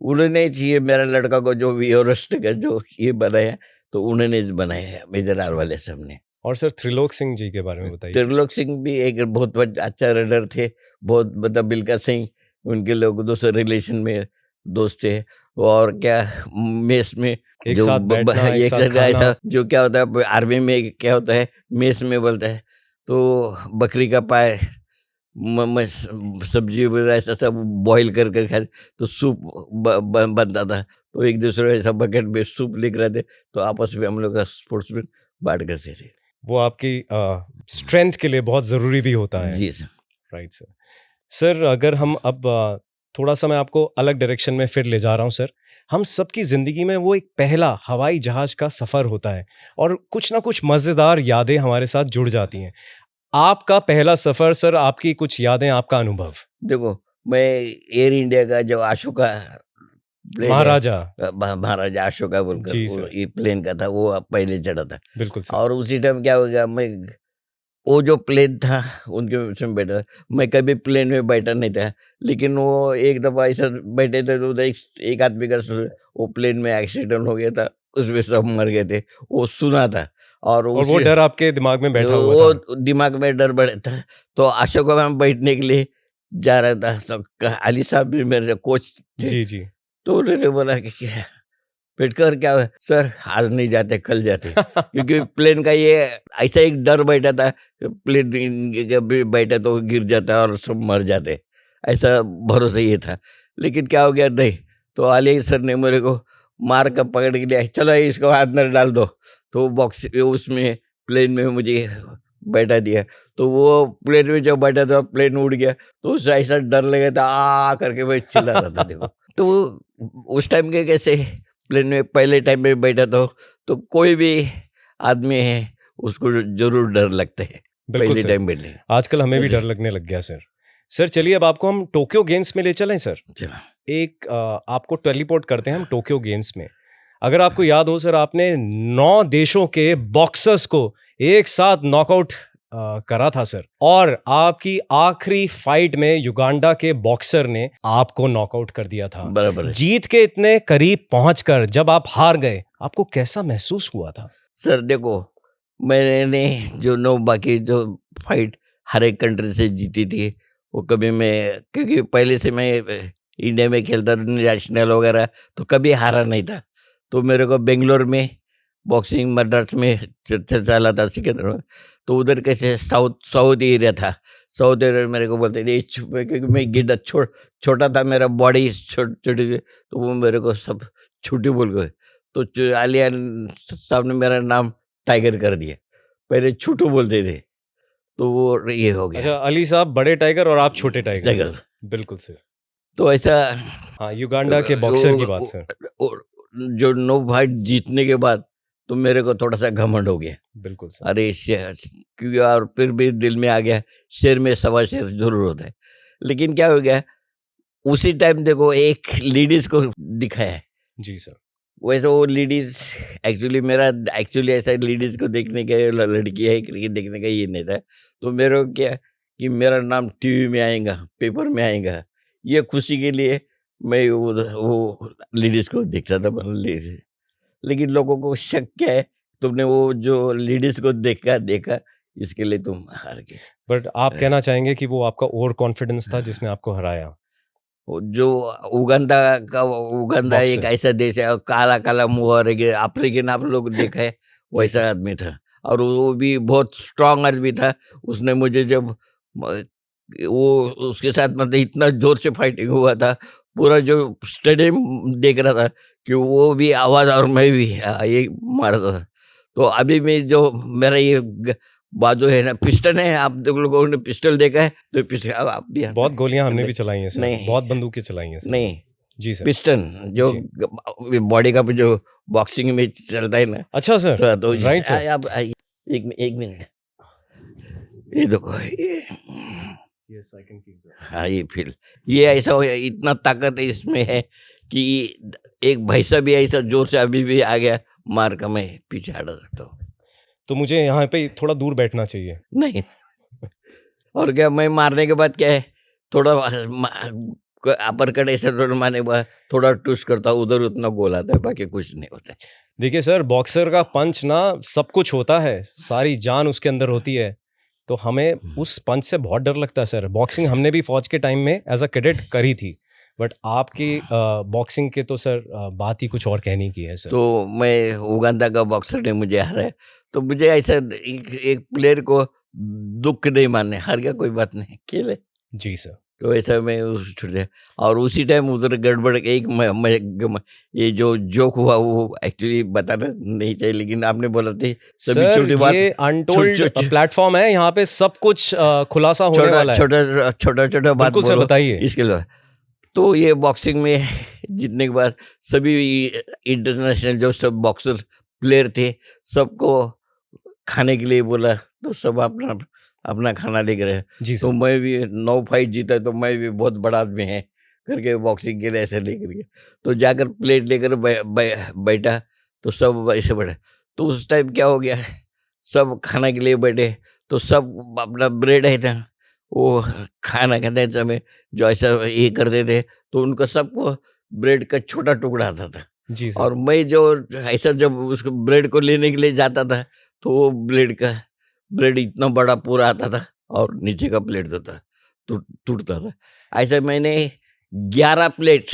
B: उन्होंने चाहिए मेरा लड़का को जो एवरेस्ट का जो ये बनाया, तो उन्होंने बनाया है, मेजर
A: अच्छा
B: अरवल्ले साहब ने।
A: और सर त्रिलोक सिंह जी के बारे में बताइए कुछ।
B: त्रिलोक सिंह भी एक बहुत अच्छा रनर थे, बहुत मतलब मिल्खा सिंह उनके लोग दूसरे रिलेशन में दोस्त थे। और क्या, मेस में
A: एक
B: जो
A: साथ बैठना, एक
B: एक
A: साथ
B: साथ
A: खाना।
B: ऐसा जो क्या होता है आर्मी में, क्या होता है मेस में बोलता है, तो बकरी का पाए सब्जी वगैरह ऐसा सब बॉईल कर कर खाते, तो सूप बनता था, तो एक दूसरे ऐसा बकेट में सूप लेकर रहे थे, तो आपस में हम लोग का स्पोर्ट्स में बांट करते थे।
A: वो आपकी स्ट्रेंथ के लिए बहुत ज़रूरी भी होता है।
B: जी सर।
A: Right sir. सर अगर हम अब थोड़ा-सा मैं आपको अलग डायरेक्शन में फिर ले जा रहा हूँ सर। हम सबकी ज़िंदगी में वो एक पहला हवाई जहाज़ का सफ़र होता है और कुछ ना कुछ मज़ेदार यादें हमारे साथ जुड़ जाती हैं। आपका पहला सफ़र सर, आपकी कुछ यादें, आपका अनुभव?
B: देखो, मैं एयर इंडिया का जो अशोका प्लेन है,
A: महाराजा।
B: महाराजा अशोका बोलकर
A: जी
B: वो
A: सर,
B: ये प्लेन का था, वो अब पहले चढ़ा था।
A: बिल्कुल सर।
B: और उसी टाइम क्या हो गया, मैं वो जो प्लेन था उनके उसमें बैठा था। मैं कभी प्लेन में बैठा नहीं था, लेकिन वो एक दफ़ा ऐसा बैठे थे, तो उधर एक आदमी का वो प्लेन में एक्सीडेंट हो गया था, उसमें सब मर गए थे, वो सुना था। और
A: और वो
B: उसी
A: डर आपके दिमाग में बैठा हुआ था।
B: वो दिमाग में डर बढ़ा था, तो अशोका में बैठने के लिए जा रहा था, तो अली साहब भी मेरे कोच थे,
A: जी, जी।
B: तो उन्होंने बोला कि क्या बैठकर क्या हुआ? सर आज नहीं जाते, कल जाते। क्योंकि प्लेन का ये ऐसा एक डर बैठा था, प्लेन कभी बैठा तो गिर जाता और सब मर जाते, ऐसा भरोसा ये था। लेकिन क्या हो गया, नहीं, तो अली सर ने मेरे को मार कर पकड़ के लिया, चलो इसको अंदर डाल दो, तो बॉक्स उसमें प्लेन में मुझे बैठा दिया, तो वो प्लेन में जब बैठा था प्लेन उड़ गया, तो उसे ऐसा डर लगा था, आ करके मैं चिल्ला रहा था देखो। तो उस टाइम के कैसे प्लेन में पहले टाइम में बैठा तो कोई भी आदमी है उसको जरूर डर लगता है
A: बिल्कुल
B: पहले
A: सर,
B: टाइम बैठने।
A: आजकल हमें भी डर लगने लग गया सर। सर चलिए अब आपको हम टोक्यो गेम्स में ले चलें सर।
B: चलो,
A: एक आपको टेलीपोर्ट करते हैं हम टोक्यो गेम्स में। अगर आपको याद हो सर, आपने 9 देशों के बॉक्सर्स को एक साथ नॉकआउट करा था सर, और आपकी आखिरी फाइट में युगांडा के बॉक्सर ने आपको नॉकआउट कर दिया था।
B: बराबर है।
A: जीत के इतने करीब पहुंचकर जब आप हार गए, आपको कैसा महसूस हुआ था?
B: सर देखो, मैंने जो बाकी जो फाइट हर एक कंट्री से जीती थी, वो कभी मैं, क्योंकि पहले से मैं इंडिया में खेलता था नेशनल वगैरह, तो कभी हारा नहीं था। तो मेरे को बेंगलोर में बॉक्सिंग मद्रास में चला था सिकंदर में, तो उधर कैसे साउथ एरिया था। साउथ एरिया मेरे को बोलते थे क्योंकि मैं गिड्डा छोटा था, मेरा बॉडी छोटी थी, तो वो मेरे को सब छोटी बोल गए। तो आलिया साहब ने मेरा नाम टाइगर कर दिया, पहले छोटू बोलते थे, तो वो ये हो गया
A: अच्छा, अली साहब बड़े टाइगर और आप छोटे टाइगर।
B: टाइगर।
A: बिल्कुल सर।
B: तो ऐसा
A: हाँ, युगांडा के बॉक्सर की बात सर।
B: जो 9 फाइट जीतने के बाद तो मेरे को थोड़ा सा घमंड हो गया।
A: बिल्कुल सर।
B: अरे क्योंकि और फिर भी दिल में आ गया, शेर में सवा शेर जरूर होता है। लेकिन क्या हो गया, उसी टाइम देखो एक लेडीज को दिखाया।
A: जी सर।
B: वैसे वो लेडीज एक्चुअली ऐसा लेडीज को देखने का, लड़की है क्रिकेट देखने का ये नहीं था। तो मेरे को क्या कि मेरा नाम टीवी में आएगा, पेपर में आएगा, ये खुशी के लिए मैं वो लेडीज को देखता था। लेकिन लोगों को शक क्या है, तुमने वो जो लेडीज को देखा इसके लिए तुम हार गए।
A: बट आप कहना चाहेंगे कि वो आपका ओवर कॉन्फिडेंस था जिसने आपको हराया?
B: जो उगांडा एक
A: बॉक्सर।
B: ऐसा देश है, काला काला मुंह और अफ्रीकन आप लोग देखा है, वैसा आदमी था। और वो भी बहुत स्ट्रांग आदमी था। उसने मुझे जब वो उसके साथ मतलब इतना जोर से फाइटिंग हुआ था, पूरा जो स्टेडियम देख रहा था कि वो भी आवाज और मैं भी ये मार रहा था। तो अभी में जो मेरा ये बाजू है ना, पिस्टन है, आप लोगों ने पिस्टल देखा है, तो पिस्टल आप भी
A: बहुत गोलियां हमने भी चलाई हैं सर,
B: नहीं
A: बहुत बंदूकें चलाई हैं सर।
B: नहीं,
A: जी सर।
B: पिस्टन जो बॉडी का जो बॉक्सिंग में चलता है ना।
A: अच्छा सर,
B: तो
A: राइट सर।
B: आप एक मिनट, ये देखो
A: yes, I can feel sir.
B: हाँ ये फील, ये ऐसा हो, इतना ताकत है इसमें है कि एक भैंसा भी ऐसा जोर से अभी भी आ गया मार का, मैं पीछे हटा सकता हूँ।
A: तो मुझे यहाँ पे थोड़ा दूर बैठना चाहिए।
B: नहीं, और क्या, मैं मारने के बाद क्या है, थोड़ा अपर कट ऐसा मारने के बाद थोड़ा टूस करता हूँ, उधर उतना गोल आता है, बाकी कुछ नहीं होता है।
A: देखिए सर, बॉक्सर का पंच ना सब कुछ होता है, सारी जान उसके अंदर होती है, तो हमें उस पंच से बहुत डर लगता है सर। बॉक्सिंग हमने भी फौज के टाइम में एज अ कैडेट करी थी, बट आपकी बॉक्सिंग के तो सर बात ही कुछ और कहने की है सर।
B: तो मैं उगांडा का बॉक्सर ने मुझे हराया, तो मुझे ऐसा एक प्लेयर को दुख नहीं मानने, हार गया कोई बात नहीं, खेले।
A: जी सर।
B: तो ऐसा मैं उस छुट गया। और उसी टाइम उधर गड़बड़ एक ये जो जोक हुआ वो एक्चुअली बताना नहीं चाहिए, लेकिन आपने बोला थी सभी
A: सर
B: छोटी बात,
A: ये अनटोल्ड प्लेटफॉर्म है, यहाँ पे सब कुछ खुलासा होने
B: छोटा
A: वाला है।
B: छोटा बात
A: बिल्कुल सर,
B: बोलो
A: बताइए।
B: इसके लिए। तो ये बॉक्सिंग में जीतने के बाद सभी इंटरनेशनल जो सब बॉक्सर प्लेयर थे, सबको खाने के लिए बोला, तो सब अपना अपना खाना लेकर आए।
A: जी
B: तो
A: सर।
B: मैं भी 9 फाइट जीता, तो मैं भी बहुत बड़ा आदमी है करके बॉक्सिंग के लिए ऐसे लेकर गया। तो जाकर प्लेट लेकर बैठा, तो सब ऐसे बैठा। तो उस टाइम क्या हो गया, सब खाना के लिए बैठे, तो सब अपना ब्रेड है ना, वो खाना खाते समय जो ऐसा ये करते थे, तो उनको सबको ब्रेड का छोटा टुकड़ा आता था।
A: जी सर।
B: और मैं जो ऐसा जब उसको ब्रेड को लेने के लिए जाता था, तो वो ब्रेड इतना बड़ा पूरा आता था, और नीचे का प्लेट जो था टूटता था। ऐसा मैंने 11 प्लेट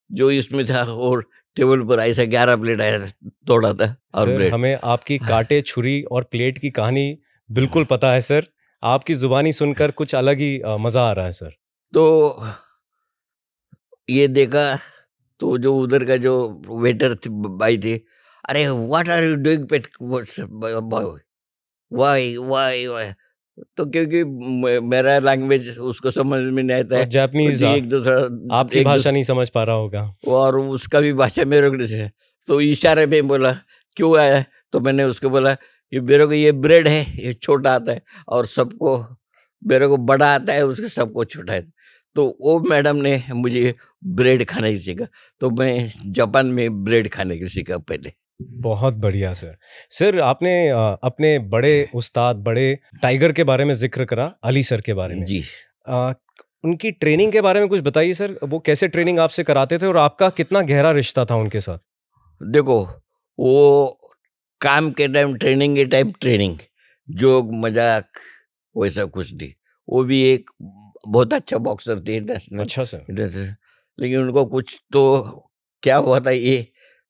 B: जो इसमें था, और टेबल पर ऐसा 11 प्लेट आया तोड़ा था, और
A: सर
B: ब्रेड।
A: हमें आपकी कांटे, छुरी और प्लेट की कहानी बिल्कुल पता है सर। आपकी जुबानी सुनकर कुछ अलग ही मजा आ रहा है सर।
B: तो ये देखा, तो जो उधर का जो वेटर भाई थे, अरे what are you doing pet boy, why why why. तो क्योंकि मेरा लैंग्वेज उसको समझ में नहीं आता
A: और
B: है,
A: जापानीज
B: तो एक दूसरा
A: आपकी
B: एक
A: भाषा नहीं समझ पा रहा होगा।
B: और उसका भी भाषा मेरे को नहीं है, तो इशारे में बोला क्यों आया, तो मैंने उसको बोला कि मेरे को ये ब्रेड है, ये छोटा आता है और सबको, मेरे को बड़ा आता है उसको सबको छोटा है। तो वो मैडम ने मुझे ब्रेड खाने की सीखा, तो मैं जापान में ब्रेड खाने की सीखा पहले।
A: बहुत बढ़िया सर। सर आपने अपने बड़े उस्ताद, बड़े टाइगर के बारे में ज़िक्र करा, अली सर के बारे में।
B: जी,
A: अ, उनकी ट्रेनिंग के बारे में कुछ बताइए सर, वो कैसे ट्रेनिंग आपसे कराते थे और आपका कितना गहरा रिश्ता था उनके साथ?
B: देखो वो काम के टाइम ट्रेनिंग के टाइम ट्रेनिंग, जोक मजाक वैसा कुछ नहीं। वो भी एक बहुत अच्छा बॉक्सर थे, नेशनल
A: अच्छा सर।
B: इंटरनेशनल, लेकिन उनको कुछ तो क्या हुआ था ये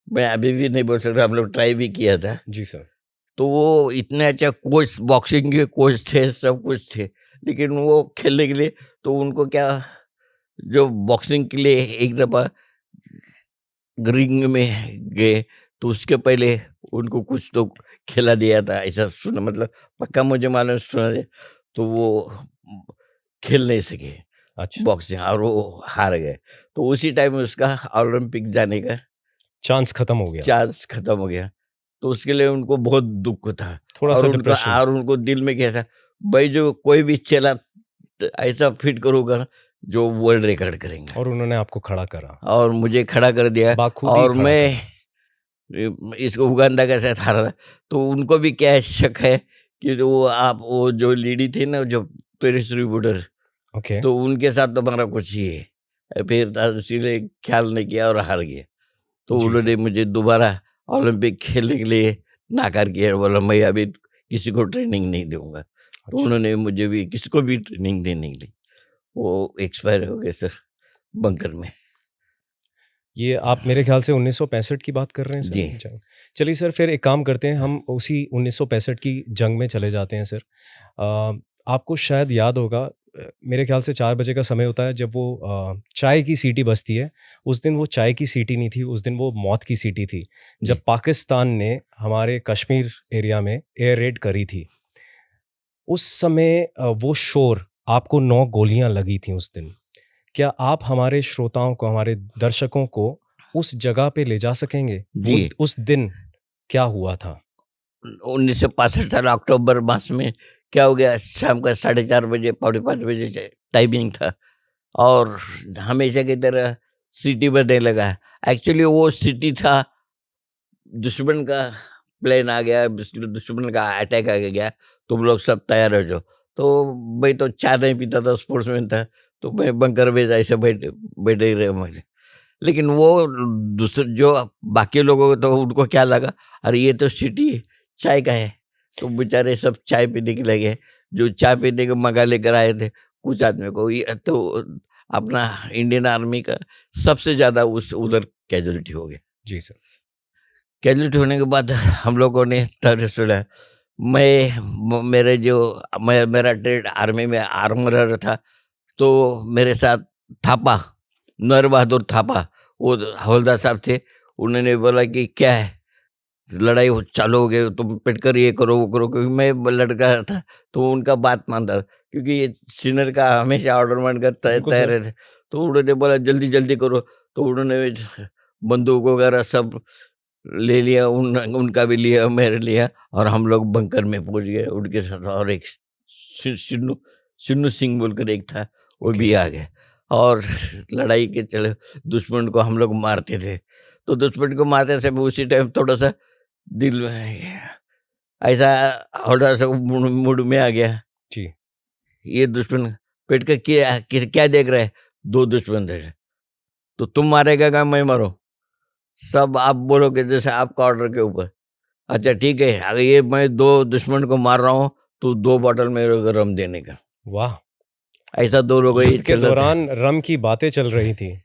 B: मैं अभी भी नहीं बोल सकता, हम लोग ट्राई भी किया था।
A: जी सर।
B: तो वो इतने अच्छा कोच, बॉक्सिंग के कोच थे, सब कुछ थे, लेकिन वो खेलने के लिए तो उनको क्या, जो बॉक्सिंग के लिए एक दफ़ा रिंग में गए, तो उसके पहले उनको कुछ तो खिला दिया था, ऐसा सुना, मतलब पक्का मुझे मालूम सुना है, तो वो खेल नहीं सके
A: अच्छा,
B: बॉक्सिंग और वो हार गए। तो उसी टाइम उसका ओलंपिक जाने का
A: चांस खत्म हो गया।
B: चांस खत्म हो गया। तो उसके लिए उनको बहुत दुःख था और
A: थोड़ा-सा
B: उनका
A: डिप्रेशन।
B: और उनको दिल में क्या था, भाई जो कोई भी चेला ऐसा फिट करूँगा जो वर्ल्ड रिकॉर्ड करेंगे,
A: और उन्होंने आपको खड़ा करा।
B: और मुझे खड़ा कर दिया
A: बाखूबी
B: और
A: खड़ा
B: मैं
A: करा।
B: इसको उगांडा के साथ हारा था। तो उनको भी क्या है, शक है कि जो वो जो लेडी थी ना, जो पेरिस रिपोर्टर,
A: ओके।
B: तो उनके साथ तो हमारा कुछ ही है। फिर इसीलिए ख्याल नहीं किया और हार गया। तो
A: जी सर।
B: उन्होंने मुझे दोबारा ओलंपिक खेलने के लिए नाकार किया, बोला मैं अभी किसी को ट्रेनिंग नहीं दूंगा। तो
A: अच्छा।
B: उन्होंने मुझे भी किसी को भी ट्रेनिंग देने की दी। वो एक्सपायर हो गए सर, बंकर में।
A: ये आप मेरे ख्याल से 1965 की बात कर रहे हैं सर,
B: जी,
A: जंग। चलिए सर, फिर एक काम करते हैं, हम उसी 1965 की जंग में चले जाते हैं सर। आपको शायद याद होगा, मेरे ख्याल से 4 बजे का समय होता है जब वो चाय की सीटी बजती है। उस दिन वो चाय की सीटी नहीं थी, उस दिन वो मौत की सीटी थी, जब
B: जी।
A: पाकिस्तान ने हमारे कश्मीर एरिया में एयर रेड करी थी। उस समय वो शोर, आपको 9 गोलियाँ लगी थीं उस दिन। क्या आप हमारे श्रोताओं को, हमारे दर्शकों को उस जगह पे ले जा सकेंगे? वो
B: जी,
A: उस दिन क्या हुआ था?
B: 1965 साल अक्टूबर मास में क्या हो गया, शाम का 4:30 बजे, पौने 5 बजे से टाइमिंग था और हमेशा की तरह सिटी बजने लगा। एक्चुअली वो सिटी था, दुश्मन का प्लेन आ गया, दुश्मन का अटैक आ गया, तुम लोग सब तैयार हो जाओ। तो मैं तो चाय नहीं पीता था, स्पोर्ट्समैन था, तो मैं बंकर में ऐसे बैठे बैठे रहे मुझे। लेकिन वो दूसरे जो बाकी लोगों को, तो उनको क्या लगा, अरे ये तो सिटी चाय का है, तो बेचारे सब चाय पीने के लगे। जो चाय पीने के मगा लेकर आए थे, कुछ आदमी को ये तो अपना इंडियन आर्मी का सबसे ज़्यादा उस उधर कैजुअलिटी हो गया।
A: जी सर।
B: कैजुअलिटी होने के बाद हम लोगों ने तरह सुना। मेरे जो मेरा ट्रेड आर्मी में आर्मरर था, तो मेरे साथ थापा, नर बहादुर थापा, वो हवलदार साहब थे। उन्होंने बोला कि क्या है, लड़ाई चालू हो गई, तुम पिट कर ये करो वो करो, क्योंकि मैं लड़का था तो उनका बात मानता था, क्योंकि ये सीनियर का हमेशा ऑर्डर मान कर
A: बिल्कुल
B: तय
A: सर।
B: रहते। तो उन्होंने बोला जल्दी जल्दी करो, तो उन्होंने बंदूक वगैरह सब ले लिया, उनका भी लिया, मेरे लिया, और हम लोग बंकर में पहुंच गए उनके साथ। और एक सिन्नू सिन्नू सिंह बोलकर एक था, वो
A: ओके।
B: भी आ गए और लड़ाई के चले दुश्मन को हम लोग मारते थे। तो दुश्मन को मारते समय उसी टाइम थोड़ा सा दिल में ऐसा थोड़ा सा मूड में आ गया,
A: जी।
B: ये दुश्मन पेट का क्या देख रहे हैं, दो दुश्मन थे, तो तुम मारेगा क्या मैं मारूं, सब आप बोलोगे जैसे आपका ऑर्डर के ऊपर। अच्छा ठीक है, अगर ये मैं 2 दुश्मन को मार रहा हूँ, तो 2 बॉटल मेरे को रम देने का।
A: वाह!
B: ऐसा 2 लोगों का ये
A: युद्ध के
B: चल रहा था।
A: दौरान रम की बातें चल रही थी।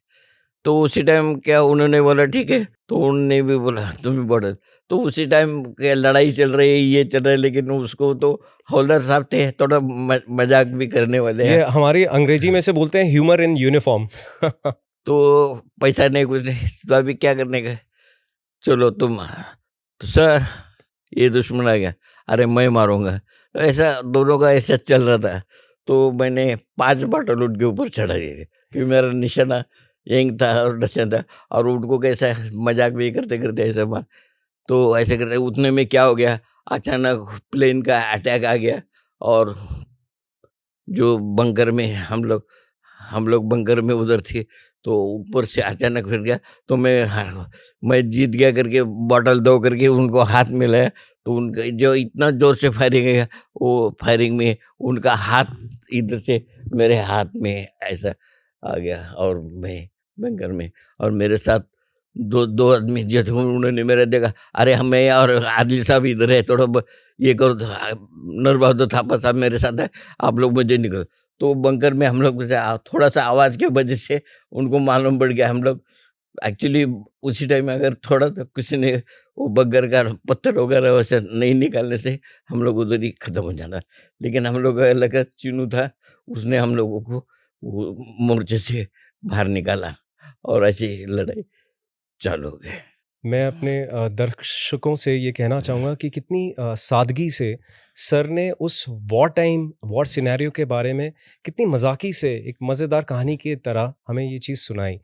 B: तो उसी टाइम क्या उन्होंने बोला ठीक है, तो उन्होंने भी बोला तुम भी बॉटल। तो उसी टाइम क्या लड़ाई चल रही है, ये चल रहा है, लेकिन उसको तो हवलदार साहब थे, थोड़ा मज़ाक भी करने वाले हैं।
A: ये हमारी अंग्रेजी में से बोलते हैं ह्यूमर इन यूनिफ़ॉर्म।
B: तो पैसा नहीं कुछ नहीं, तो अभी क्या करने का? चलो तुम, तो सर ये दुश्मन आ गया। अरे मैं मारूंगा। तो ऐसा दोनों का ऐसा चल रहा था। तो मैंने 5 बॉटल उनके ऊपर चढ़ा दिए क्योंकि मेरा निशाना यही था और निशाना था। और उनको कैसा मजाक भी करते करते ऐसा मार, तो ऐसे करते उतने में क्या हो गया, अचानक प्लेन का अटैक आ गया। और जो बंकर में हम लोग बंकर में उधर थे, तो ऊपर से अचानक फिर गया। तो मैं जीत गया करके बॉटल दो करके उनको हाथ में लाया। तो उनका जो इतना जोर से फायरिंग है, वो फायरिंग में उनका हाथ इधर से मेरे हाथ में ऐसा आ गया। और मैं बंकर में, और मेरे साथ दो दो आदमी जो थे उन्होंने मेरा देखा, अरे हम मैं और आदिल साहब इधर है, थोड़ा ये करो। नर बहादुर थापा साहब मेरे साथ है, आप लोग मुझे निकल। तो बंकर में हम लोग थोड़ा सा आवाज की वजह से उनको मालूम पड़ गया। हम लोग एक्चुअली उसी टाइम में अगर थोड़ा तो किसी ने वो बंकर का पत्थर वगैरह वैसे नहीं निकालने से हम लोग उधर ही खत्म हो जाना। लेकिन हम लोग का लगा चीनू था, उसने हम लोगों को वो मोर्चे से बाहर निकाला और ऐसी लड़ाई चालू हो गई।
A: मैं अपने दर्शकों से ये कहना चाहूँगा कि कितनी सादगी से सर ने उस वॉर सिनेरियो के बारे में कितनी मजाकी से एक मज़ेदार कहानी की तरह हमें ये चीज़ सुनाई।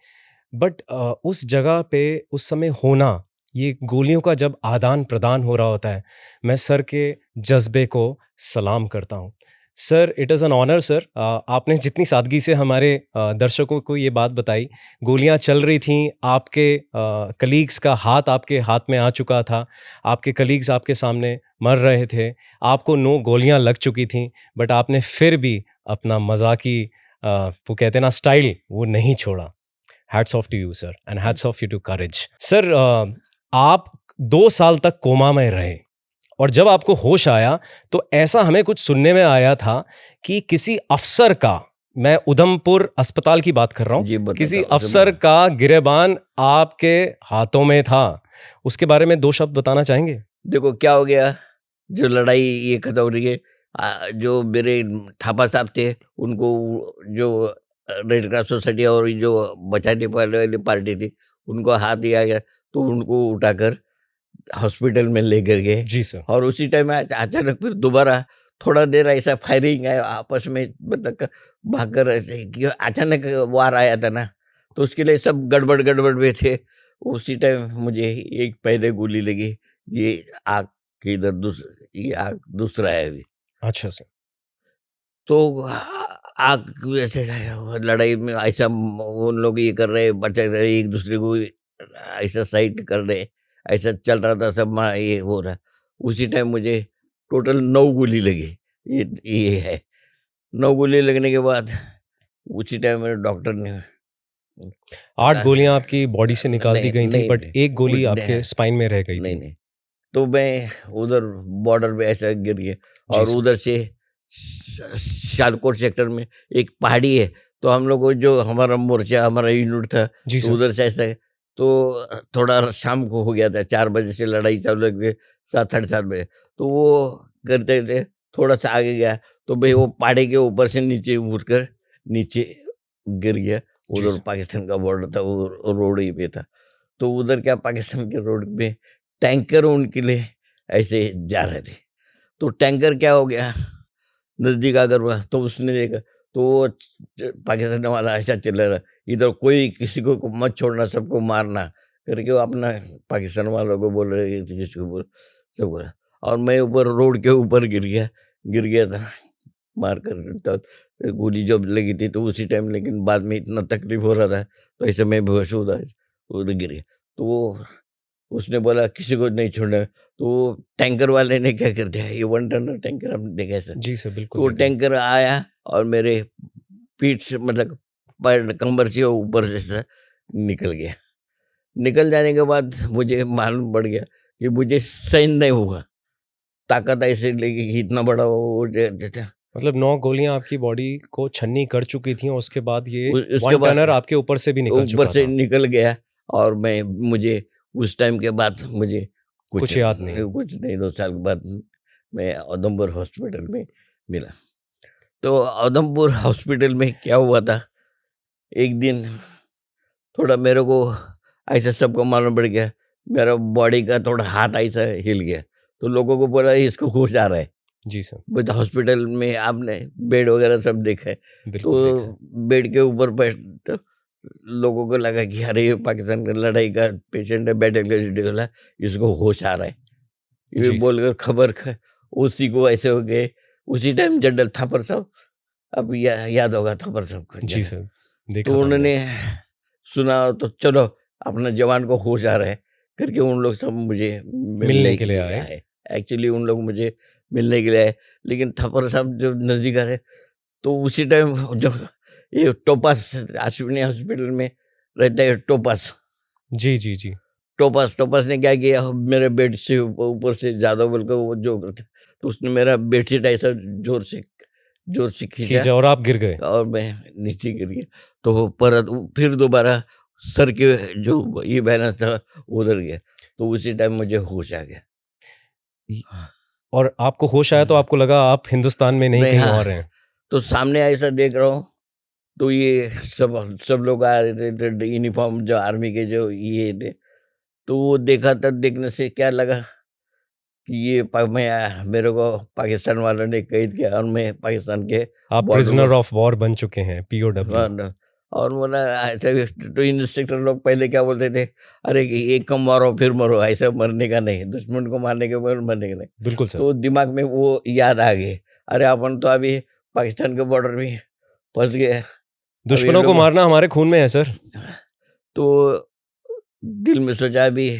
A: बट उस जगह पे उस समय होना, ये गोलियों का जब आदान प्रदान हो रहा होता है, मैं सर के जज्बे को सलाम करता हूँ। Sir, it is an honour sir. आपने जितनी सादगी से हमारे दर्शकों को ये बात बताई, गोलियां चल रही थीं, आपके कलीग्स का हाथ आपके हाथ में आ चुका था, आपके कलीग्स आपके सामने मर रहे थे, आपको 9 गोलियां लग चुकी थीं, बट आपने फिर भी अपना मजाकी वो कहते हैं ना स्टाइल, वो नहीं छोड़ा। Hats off to you sir, and hats off you to courage sir. आप 2 साल तक कोमा में रहे और जब आपको होश आया तो ऐसा हमें कुछ सुनने में आया था कि किसी अफसर का, मैं उधमपुर अस्पताल की बात कर रहा
B: जी,
A: हूँ,
B: बताता
A: किसी
B: हूँ,
A: अफसर का गिरेबान आपके हाथों में था। उसके बारे में 2 शब्द बताना चाहेंगे?
B: देखो क्या हो गया, जो लड़ाई ये खत्म हो रही है। जो मेरे थापा साहब थे, उनको जो रेड क्रॉस सोसाइटी और ये जो बचाने वाली पार्टी थी, उनको हाथ दिया गया। तो उनको उठाकर हॉस्पिटल में लेकर गए।
A: जी सर।
B: और उसी टाइम में अचानक फिर दोबारा थोड़ा देर ऐसा फायरिंग है आपस में, मतलब भागकर ऐसे अचानक वार आया था ना, तो उसके लिए सब गड़बड़ गड़बड़ में थे। उसी टाइम मुझे एक पहले गोली लगी, ये आग के इधर ये आग दूसरा है अभी।
A: अच्छा सर।
B: तो आग ऐसे लड़ाई में ऐसा उन लोग ये कर रहे, बचा रहे, एक दूसरे को ऐसा साइड कर रहे, ऐसा चल रहा था सब। ये हो रहा, उसी टाइम मुझे टोटल 9 गोली लगी। ये है 9 गोली लगने के बाद उसी टाइम मेरे डॉक्टर ने
A: 8
B: कहा,
A: गोलियां आपकी बॉडी से निकाल दी
B: नहीं
A: गई थी,
B: नहीं
A: बट
B: नहीं,
A: एक गोली
B: उस
A: आपके स्पाइन में रह गई
B: नहीं
A: थी।
B: नहीं। तो मैं उधर बॉर्डर पे ऐसा गिर गया।
A: जी
B: और
A: सर।
B: उधर से शालकोट सेक्टर में एक पहाड़ी है, तो हम लोग को जो हमारा मोर्चा हमारा यूनिट था,
A: जी
B: तो
A: सर।
B: उधर से ऐसा तो थोड़ा शाम को हो गया था, 4 बजे से लड़ाई चालू लग 7 साढ़े 7 बजे। तो वो करते थे, थोड़ा सा आगे गया तो भाई वो पहाड़ी के ऊपर से नीचे उठकर नीचे गिर गया।
A: जी
B: उधर
A: सर।
B: पाकिस्तान का बॉर्डर था, वो रोड ही पे था। तो उधर क्या पाकिस्तान के रोड पे टैंकर उनके लिए ऐसे जा रहे थे। तो टैंकर क्या हो गया, नजदीक आकर हुआ तो उसने देखा, तो वो पाकिस्तान वाला ऐसा चल रहा, इधर कोई किसी को मत छोड़ना, सबको मारना करके वो अपना पाकिस्तान वालों को बोल रहे थे, जिसको बोल सब बोला। और मैं ऊपर रोड के ऊपर गिर गया था मार कर। तो गोली जब लगी थी तो उसी टाइम, लेकिन बाद में इतना तकलीफ हो रहा था तो ऐसे मैं बेहोश हो रहा, उधर गिर गया। तो वो उसने बोला किसी को नहीं छोड़ना। तो वो टैंकर वाले ने क्या कर दिया, ये 1 टनर टैंकर हमने देखा है सर।
A: जी सर,
B: तो
A: बिल्कुल
B: वो
A: देखा है।
B: टैंकर आया और मेरे पीठ से, मतलब पैर कमर से ऊपर से सर निकल गया। निकल जाने के बाद मुझे मालूम पड़ गया कि मुझे सहन नहीं होगा, ताकत ऐसे लगी कि इतना बड़ा वो
A: मतलब 9 गोलियां आपकी बॉडी को छन्नी कर चुकी थी और उसके बाद ये
B: उसके
A: 1
B: बाद
A: टनर आपके ऊपर से भी निकल
B: ऊपर
A: चुका
B: से
A: था।
B: निकल गया। और मुझे उस टाइम के बाद मुझे
A: कुछ याद नहीं।
B: कुछ नहीं, 2 साल के बाद मैं उधमपुर हॉस्पिटल में मिला। तो उधमपुर हॉस्पिटल में क्या हुआ था, एक दिन थोड़ा मेरे को ऐसा सबको मालूम पड़ गया, मेरा बॉडी का थोड़ा हाथ ऐसा हिल गया। तो लोगों को बोला इसको होश आ रहा है।
A: जी सर,
B: बट हॉस्पिटल में आपने बेड वगैरह सब देखा है,
A: बिल्कुल देखा है।
B: तो बेड के ऊपर बैठ तो लोगों को लगा कि अरे ये पाकिस्तान का लड़ाई का पेशेंट है, बैटल कैजुअल्टी वाला, इसको होश आ रहा है। ये
A: जी सर,
B: बोलकर उसी को ऐसे हो गए। उसी टाइम जनरल थापर साहब, अब याद होगा थापर साहब को,
A: जी सर, देखा
B: तो
A: था हमने।
B: उन्होंने सुना तो चलो अपना जवान को होश आ रहा है करके उन लोग सब मुझे
A: मिलने के लिए आए।
B: आए। एक्चुअली उन लोग मुझे मिलने के लिए आए, लेकिन थप्पर साहब जब नजदीक आ रहे तो उसी टाइम जो ये टोपास अश्विनी हॉस्पिटल में रहता है टोपास,
A: जी, जी, जी।
B: टोपास ने क्या किया, मेरे बेड से ऊपर से ज्यादा बोलकर वो जो करते, तो उसने मेरा बेडशीट ऐसा जोर से खींचा
A: खींचा और आप गिर गए।
B: और मैं नीचे गिर गया। तो पर फिर दोबारा सर के जो ये बैलेंस था उधर गया, तो उसी टाइम मुझे होश आ गया।
A: और आपको होश आया तो आपको लगा आप हिंदुस्तान में नहीं,
B: मैं
A: कहीं
B: हाँ,
A: और हैं।
B: तो सामने ऐसा देख रहा हूँ, तो ये सब लोग आ रहे थे यूनिफॉर्म जो आर्मी के जो ये थे, तो वो देखा, तब देखने से क्या लगा कि ये मेरे को पाकिस्तान वालों ने कैद किया और मैं पाकिस्तान के
A: आप
B: बॉर्डर
A: प्रिजनर
B: पर
A: ऑफ वॉर बन चुके हैं, पीओडब्ल्यू।
B: और बोला ऐसे तो इंस्ट्रक्टर लोग पहले क्या बोलते थे, अरे एक को मारो फिर मरो, ऐसा मरने का नहीं, दुश्मन को मारने के बाद मरने का नहीं।
A: बिल्कुल सर।
B: तो दिमाग में वो याद आ गई, अरे अपन तो अभी पाकिस्तान के बॉर्डर में फंस गए,
A: दुश्मनों को मारना हमारे खून में है सर।
B: तो दिल में सोचा अभी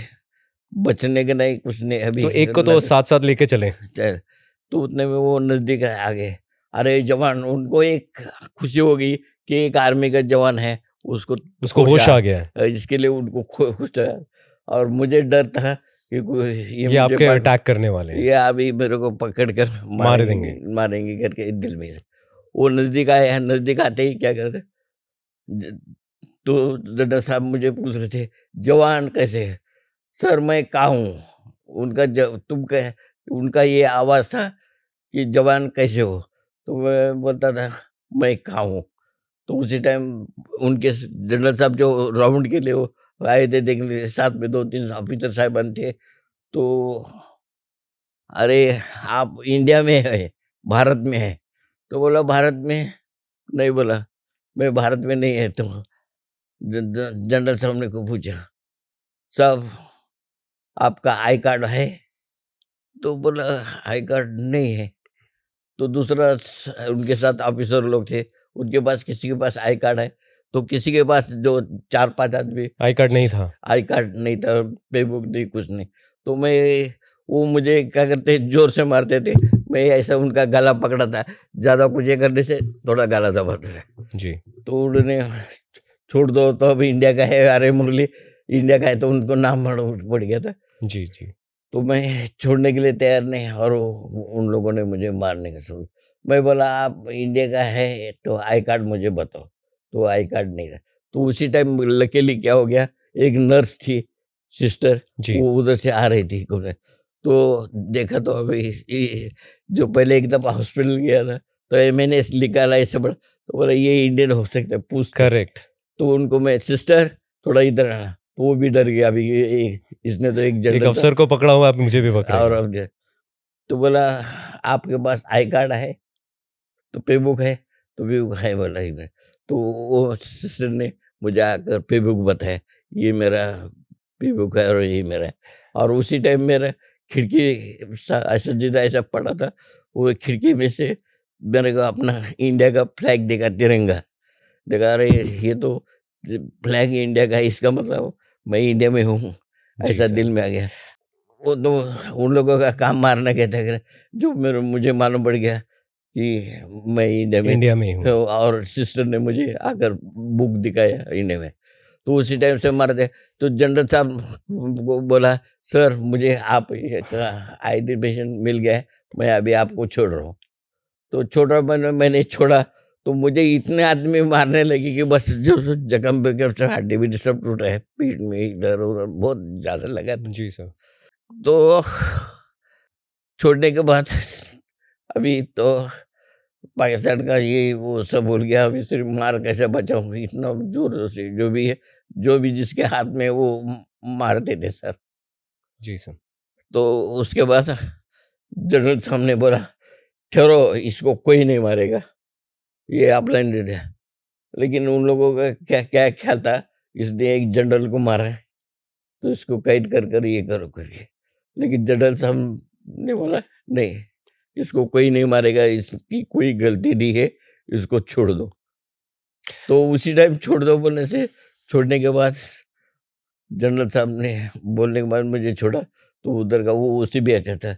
B: बचने के नहीं, कुछ नहीं अभी,
A: तो एक को तो साथ साथ लेके चले।
B: तो उतने में वो नजदीक आ गए, अरे जवान, उनको एक खुशी हो गई कि एक आर्मी का जवान है, उसको
A: होश आ गया है।
B: इसके लिए उनको खुश था। और मुझे डर था कि
A: ये आपके अटैक करने वाले हैं,
B: ये अभी मेरे को पकड़ कर मारेंगे करके दिल में। वो नजदीक आए, नजदीक आते ही क्या करते, तो जनरल साहब मुझे पूछ रहे थे जवान कैसे है। सर मैं कहा हूँ, उनका ये आवाज था कि जवान कैसे हो, तो मैं बोलता था मैं कहा हूँ। तो उसी टाइम उनके जनरल साहब जो राउंड के लिए वो आए थे देखने के लिए, साथ में 2-3 ऑफिसर साहबान थे, तो अरे आप इंडिया में है, भारत में है? तो बोला भारत में नहीं, बोला मैं भारत में नहीं है। तो जनरल साहब ने को पूछा, साहब आपका आई कार्ड है? तो बोला आई कार्ड नहीं है। तो दूसरा उनके साथ ऑफिसर लोग थे, उनके पास किसी के पास आई कार्ड है, तो किसी के पास जो 4-5 आदमी
A: आई कार्ड नहीं था।
B: आई कार्ड नहीं था, पे बुक नहीं, कुछ नहीं। तो वो मुझे क्या करते, जोर से मारते थे, मैं ऐसा उनका गला पकड़ा था, ज्यादा कुछ ये करने से थोड़ा गला दबाते थे।
A: जी।
B: तो उन्होंने छोड़ दो, तो अभी इंडिया का है, अरे मुरली इंडिया का है, तो उनको नाम पड़ गया था।
A: जी, जी।
B: तो मैं छोड़ने के लिए तैयार नहीं, और उन लोगों ने मुझे मारने का शुरू। मैं बोला आप इंडिया का है तो आई कार्ड मुझे बताओ, तो आई कार्ड नहीं था। तो उसी टाइम लकीली क्या हो गया, एक नर्स थी, सिस्टर,
A: जी।
B: वो उधर से आ रही थी तो देखा, तो अभी जो पहले एक दफा हॉस्पिटल गया था, तो मैंने निकाला ऐसे बड़ा, तो बोला ये इंडियन हो सकता है, पूछ।
A: करेक्ट।
B: तो उनको मैं सिस्टर थोड़ा इधर आना, तो वो भी डर गया, अभी इसने तो एक
A: एक अफसर को पकड़ा हुआ, आप मुझे भी पकड़ा।
B: और अब तो बोला आपके पास आई कार्ड है? तो पे बुक है? तो पे बुक है, बोला ही मैं। तो वो सिस्टर ने मुझे आकर पे बुक बताया, ये मेरा पे बुक है और ये मेरा है। और उसी टाइम मेरा खिड़की ऐसा जिधर ऐसा पड़ा था, वो खिड़की में से मेरे को अपना इंडिया का फ्लैग देखा, तिरंगा देखा, अरे ये तो फ्लैग इंडिया का है, इसका मतलब मैं इंडिया में हूँ, ऐसा दिल में आ गया। वो तो उन लोगों का काम मारना कहता है, जो मुझे मालूम पड़ गया कि मैं
A: इंडिया में ही हूँ।
B: और सिस्टर ने मुझे आकर बुक दिखाया इंडिया में, तो उसी टाइम से मार दे। तो जनरल साहब को बोला, सर मुझे आप आइडेंटिफिकेशन मिल गया है, मैं अभी आपको छोड़ रहा हूँ। तो छोड़ा, मैंने छोड़ा, तो मुझे इतने आदमी मारने लगे कि बस जो जख्म पे हड्डी भी सब टूटा है, पीठ में इधर उधर बहुत ज्यादा लगा था।
A: जी सर।
B: तो छोड़ने के बाद अभी तो पाकिस्तान का ये वो सब भूल गया, अभी सिर्फ मार कैसे बचाऊं, इतना जोर से जो भी है, जो भी जिसके हाथ में वो मारते थे सर।
A: जी सर।
B: तो उसके बाद जनरल साहब ने बोला, ठहरो, इसको कोई नहीं मारेगा, ये अपलाइंडेड है। लेकिन उन लोगों का क्या क्या ख्याल था, इसने एक जनरल को मारा है तो इसको कैद कर ये करो करके। लेकिन जनरल साहब ने बोला नहीं, इसको कोई नहीं मारेगा, इसकी कोई गलती नहीं है, इसको छोड़ दो। तो उसी टाइम छोड़ दो बोलने से, छोड़ने के बाद जनरल साहब ने बोलने के बाद मुझे छोड़ा, तो उधर का वो उसी भी अच्छा था।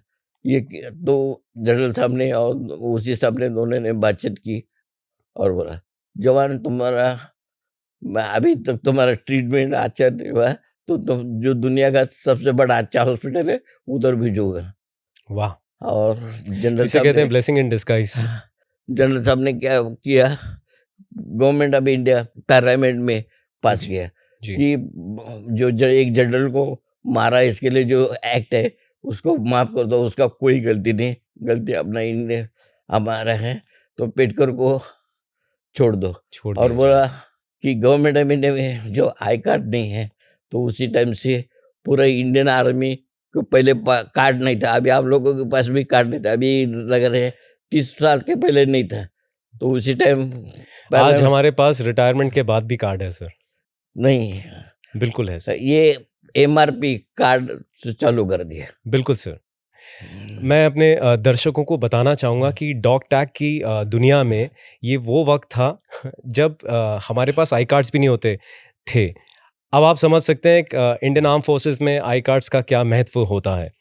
B: तो जनरल साहब ने और उसी साहब ने दोनों ने बातचीत की और बोला, जवान तुम्हारा अभी तक तुम्हारा ट्रीटमेंट अच्छा नहीं हुआ, तो तुम जो दुनिया का सबसे बड़ा अच्छा हॉस्पिटल है उधर भेजोगा।
A: वाह,
B: और जनरल
A: इसे
B: साहब
A: कहते
B: ने
A: हैं ब्लेसिंग इन डिस्गाइज।
B: जनरल साहब ने क्या किया, गवर्नमेंट ऑफ इंडिया पार्लियामेंट में पास किया
A: जी।
B: कि जो एक जनरल को मारा, इसके लिए जो एक्ट है उसको माफ कर दो, उसका कोई गलती नहीं, गलती अपना इंडिया हमारा है, तो पेटकर को छोड़ दो।
A: छोड़
B: और
A: दिया
B: बोला कि गवर्नमेंट ऑफ इंडिया में जो आई कार्ड नहीं है, तो उसी टाइम से पूरा इंडियन आर्मी को पहले कार्ड नहीं था, अभी आप लोगों के पास भी कार्ड नहीं था, अभी लग रहे 30 साल के पहले नहीं था, तो उसी टाइम
A: जाए। आज हमारे पास रिटायरमेंट के बाद भी कार्ड है सर।
B: नहीं,
A: बिल्कुल है सर,
B: ये MRP कार्ड से चालू कर दिया।
A: बिल्कुल सर। मैं अपने दर्शकों को बताना चाहूँगा कि डॉग टैग की दुनिया में ये वो वक्त था जब हमारे पास आई कार्ड्स भी नहीं होते थे। अब आप समझ सकते हैं इंडियन आर्म फोर्सेस में आई कार्ड्स का क्या महत्व होता है।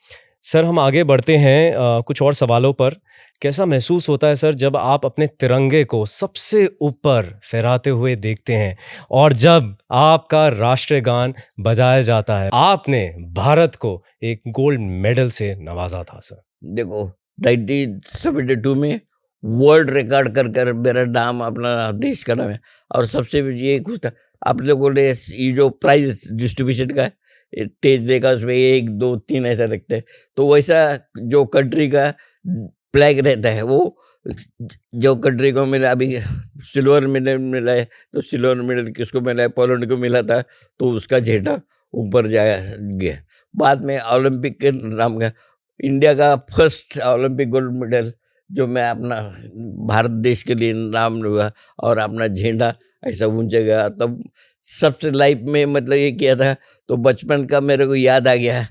A: सर, हम आगे बढ़ते हैं कुछ और सवालों पर। कैसा महसूस होता है सर जब आप अपने तिरंगे को सबसे ऊपर फहराते हुए देखते हैं और जब आपका राष्ट्रगान बजाया जाता है? आपने भारत को एक गोल्ड मेडल से नवाजा था सर।
B: देखो, 1972 में वर्ल्ड रिकॉर्ड कर मेरा नाम, अपना देश का नाम है। और सबसे ये खुश था, आप लोगों ने ये जो प्राइज डिस्ट्रीब्यूशन का स्टेज देखा, उसमें 1 2 3 ऐसा रखते हैं, तो वैसा जो कंट्री का फ्लैग रहता है, वो जो कंट्री को मिला, अभी सिल्वर मेडल मिला है, तो सिल्वर मेडल किसको मिला है, पोलैंड को मिला था, तो उसका झंडा ऊपर जाया गया। बाद में ओलंपिक के नाम का इंडिया का फर्स्ट ओलंपिक गोल्ड मेडल जो मैं अपना भारत देश के लिए नाम हुआ और अपना झंडा ऐसा ऊंचे गया, तब सबसे लाइफ में मतलब ये किया था। तो बचपन का मेरे को याद आ गया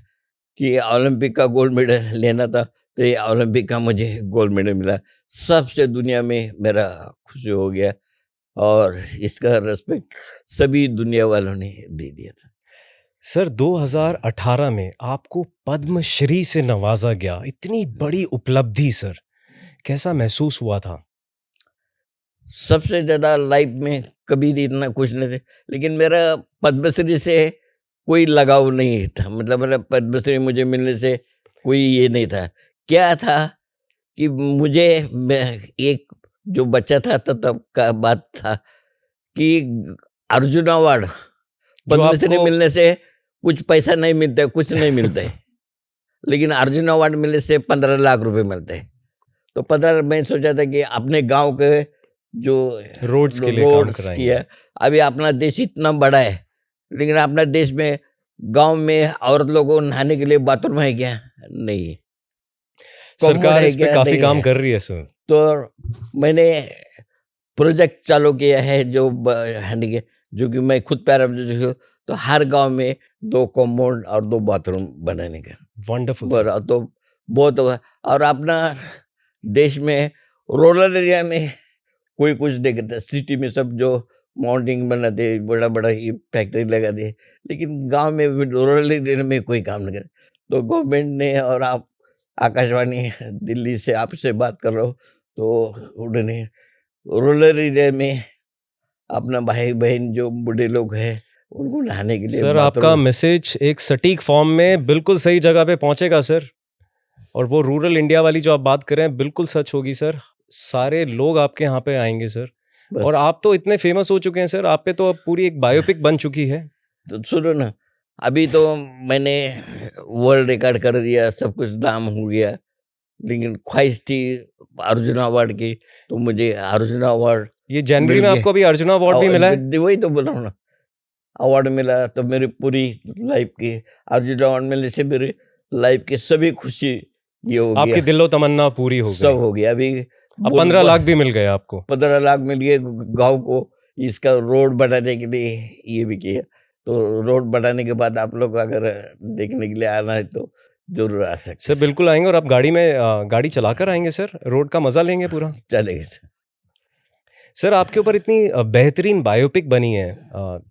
B: कि ओलंपिक का गोल्ड मेडल लेना था, तो ये ओलंपिक का मुझे गोल्ड मेडल मिला। सबसे दुनिया में मेरा खुशी हो गया और इसका रेस्पेक्ट सभी दुनिया वालों ने दे दिया था।
A: सर, 2018 में आपको पद्मश्री से नवाजा गया, इतनी बड़ी उपलब्धि सर, कैसा महसूस हुआ था?
B: सबसे ज़्यादा लाइफ में कभी भी इतना खुश नहीं थे, लेकिन मेरा पद्मश्री से कोई लगाव नहीं था। मतलब पद्मश्री मुझे मिलने से कोई ये नहीं था। क्या था कि मुझे एक जो बच्चा था तब का बात था कि अर्जुन अवार्ड पद्मश्री मिलने से कुछ पैसा नहीं मिलता है, कुछ नहीं मिलता है लेकिन अर्जुन अवार्ड मिलने से 15 लाख रुपए मिलते हैं। तो 15, मैं सोचा था कि अपने गांव के जो
A: रोड्स के लिए काम कराएंगे।
B: किया। अभी अपना देश इतना बड़ा है, लेकिन अपना देश में गांव में औरत लोगों को नहाने के लिए बाथरूम है क्या? नहीं।
A: सरकार इस पे काफी काम कर रही है सर।
B: तो मैंने प्रोजेक्ट चालू किया है जो जो कि मैं खुद पैरा, तो हर गांव में 2 कॉम्पाउंड और 2 बाथरूम बनाने का।
A: वंडरफुल।
B: तो बहुत हुआ। और अपना देश में रूरल एरिया में कोई कुछ नहीं करता, सिटी में सब जो माउंटिंग बनाते, बड़ा बड़ा ही फैक्ट्री लगा दे, लेकिन गांव में रूरल एरिया में कोई काम नहीं करता। तो गवर्नमेंट ने, और आप आकाशवाणी दिल्ली से आपसे बात कर रहा हूँ, तो उन्होंने रूरल एरिया में अपना भाई बहन जो बूढ़े लोग हैं उनको नहाने के लिए।
A: सर, आपका मैसेज एक सटीक फॉर्म में बिल्कुल सही जगह पे पहुंचेगा सर, और वो रूरल इंडिया वाली जो आप बात कर रहे हैं बिल्कुल सच होगी सर। सारे लोग आपके यहाँ पे आएंगे सर, और आप तो इतने फेमस हो चुके हैं सर, आप पे तो अब पूरी एक बायोपिक बन चुकी है।
B: तो सुनो ना, अभी तो मैंने वर्ल्ड रिकॉर्ड कर दिया, सब कुछ नाम हो गया, लेकिन ख्वाहिश थी अर्जुन अवार्ड की, तो मुझे अर्जुन अवार्ड
A: ये जनवरी में आपको अभी अर्जुन अवार्ड भी मिला है।
B: वही तो बोल रहा हूँ ना, अवार्ड मिला। तो मेरी पूरी लाइफ की अर्जुन अवार्ड मिलने से मेरे लाइफ की सभी खुशी ये हो
A: आपकी
B: गया,
A: दिलो तमन्ना पूरी हो
B: सब
A: गई।
B: हो गया। अभी
A: अब 15 लाख भी मिल गए आपको।
B: 15 लाख मिल गए गांव को, इसका रोड बनाने के लिए ये भी किया। तो रोड बनाने के बाद आप लोग अगर देखने के लिए आना है तो जरूर आ सकते
A: सर बिल्कुल आएंगे, और आप गाड़ी में गाड़ी चलाकर आएंगे सर, रोड का मजा लेंगे पूरा।
B: चलेगा सर।
A: सर आपके ऊपर इतनी बेहतरीन बायोपिक बनी है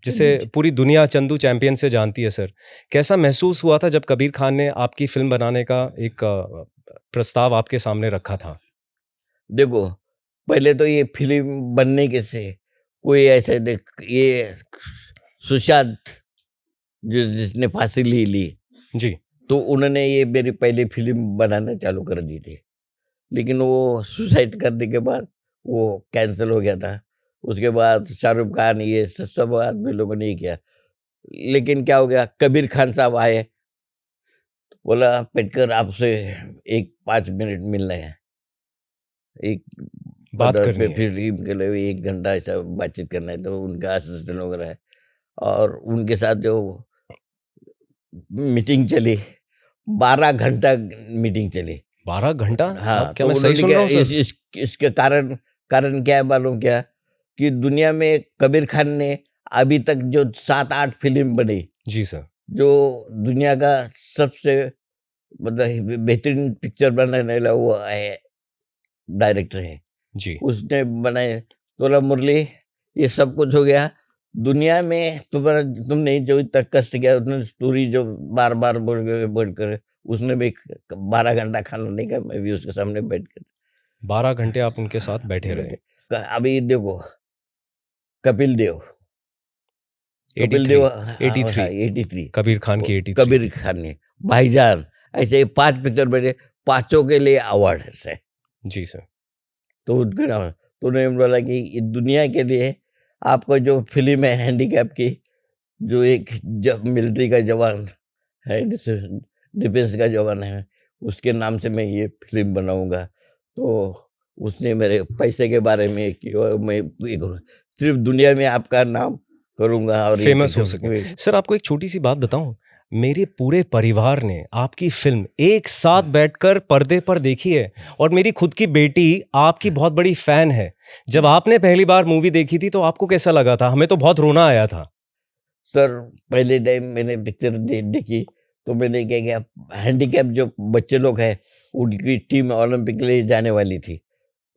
A: जिसे पूरी दुनिया चंदू चैंपियन से जानती है सर। कैसा महसूस हुआ था जब कबीर खान ने आपकी फिल्म बनाने का एक प्रस्ताव आपके सामने रखा था?
B: देखो, पहले तो ये फिल्म बनने के से कोई ऐसे देख, ये सुशांत जो जिसने फांसी ली
A: जी।
B: तो उन्होंने ये मेरी पहली फिल्म बनाना चालू कर दी थी, लेकिन वो सुसाइड करने के बाद वो कैंसिल हो गया था। उसके बाद शाहरुख खान ये सब आदमी लोगों ने ही किया। लेकिन क्या हो गया, कबीर खान साहब आए, बोला पेटकर आपसे 5 मिनट मिलना है, एक
A: बात करनी है।
B: फिल्म के लिए 1 घंटा ऐसा बातचीत करना है। तो उनका असिस्टेंट वगैरह है और उनके साथ जो मीटिंग चली, 12 घंटा मीटिंग चली।
A: 12 घंटा?
B: हाँ,
A: क्या
B: तो
A: मैं सही
B: उन्होंने
A: सुन रहा हूँ
B: क्या
A: सर?
B: इसके कारण क्या है मालूम क्या, कि दुनिया में कबीर खान ने अभी तक जो 7-8 फिल्म बनी,
A: जी सर।
B: जो दुनिया का सबसे मतलब बेहतरीन पिक्चर बनाने वाला वो है, डायरेक्टर है,
A: जी।
B: उसने बनाए। तोला मुरली, ये सब कुछ हो गया। दुनिया में तुमने जो तक कष्ट किया, उसने स्टोरी जो बार बार बोल कर उसने भी 12 घंटा खाना नहीं खाया, मैं भी उसके सामने बैठ कर
A: 12 घंटे आप उनके साथ बैठे रहे।
B: अभी देखो कपिल देव,
A: 83
B: 83
A: कबीर खान की 83।
B: कबीर खान ने, भाईजान, ऐसे 5 पिक्चर बने, 5 के लिए अवार्ड है।
A: जी सर।
B: तो उनके नाम तो उन्होंने बोला कि ये दुनिया के लिए आपका जो फिल्म है हैंडीकैप की, जो एक मिलिट्री का जवान है, डिफेंस का जवान है, उसके नाम से मैं ये फिल्म बनाऊंगा। तो उसने मेरे पैसे के बारे में किया, मैं सिर्फ दुनिया में आपका नाम करूंगा और
A: फेमस हो सके। सर आपको एक छोटी सी बात बताऊं, मेरे पूरे परिवार ने आपकी फिल्म एक साथ बैठकर पर्दे पर देखी है, और मेरी खुद की बेटी आपकी बहुत बड़ी फैन है। जब आपने पहली बार मूवी देखी थी तो आपको कैसा लगा था? हमें तो बहुत रोना आया था।
B: सर पहले टाइम मैंने पिक्चर देखी तो मैंने क्या किया, हैंडीकैप जो बच्चे लोग हैं उनकी टीम ओलंपिक के लिए जाने वाली थी,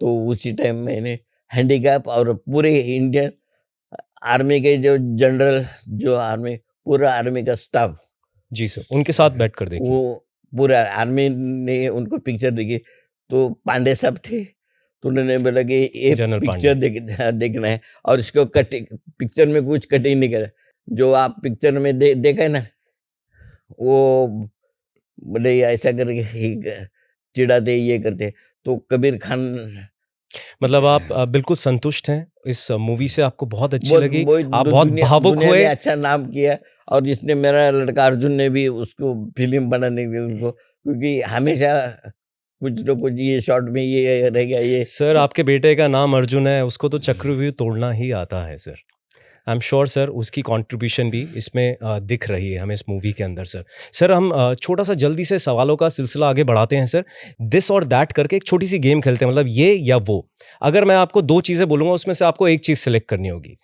B: तो उसी टाइम मैंने हैंडीकैप और पूरे इंडियन आर्मी के जो जनरल, जो आर्मी पूरा आर्मी का स्टाफ,
A: जी सर, उनके साथ बैठकर देखी।
B: वो पूरा आर्मी ने उनको पिक्चर देखी। तो पांडे साहब थे, तो उन्होंने बोला कि ये
A: जनरल
B: पिक्चर देखना है और इसको कटिंग, पिक्चर में कुछ कटिंग नहीं करा, जो आप पिक्चर में देखा है ना, वो बोले ऐसा करके चिढ़ाते ये करते। तो कबीर खान,
A: मतलब आप बिल्कुल संतुष्ट हैं इस मूवी से? आपको बहुत अच्छी
B: बहुत
A: लगी?
B: बहुत
A: आप बहुत भावुक
B: दुनिया
A: हुए?
B: में अच्छा नाम किया। और जिसने मेरा लड़का अर्जुन ने भी उसको फिल्म बनाने के लिए उनको, क्योंकि हमेशा कुछ न कुछ ये शॉर्ट में ये रह गया ये।
A: सर आपके बेटे का नाम अर्जुन है, उसको तो चक्रव्यूह तोड़ना ही आता है sir. I am sure sir उसकी कंट्रीब्यूशन भी इसमें दिख रही है हमें इस मूवी के अंदर सर। सर हम छोटा सा जल्दी से सवालों का सिलसिला आगे बढ़ाते हैं सर। दिस और दैट करके एक छोटी सी गेम खेलते हैं, मतलब ये या वो। अगर मैं आपको 2 चीज़ें बोलूँगा उसमें से आपको एक चीज़ सेलेक्ट करनी होगी।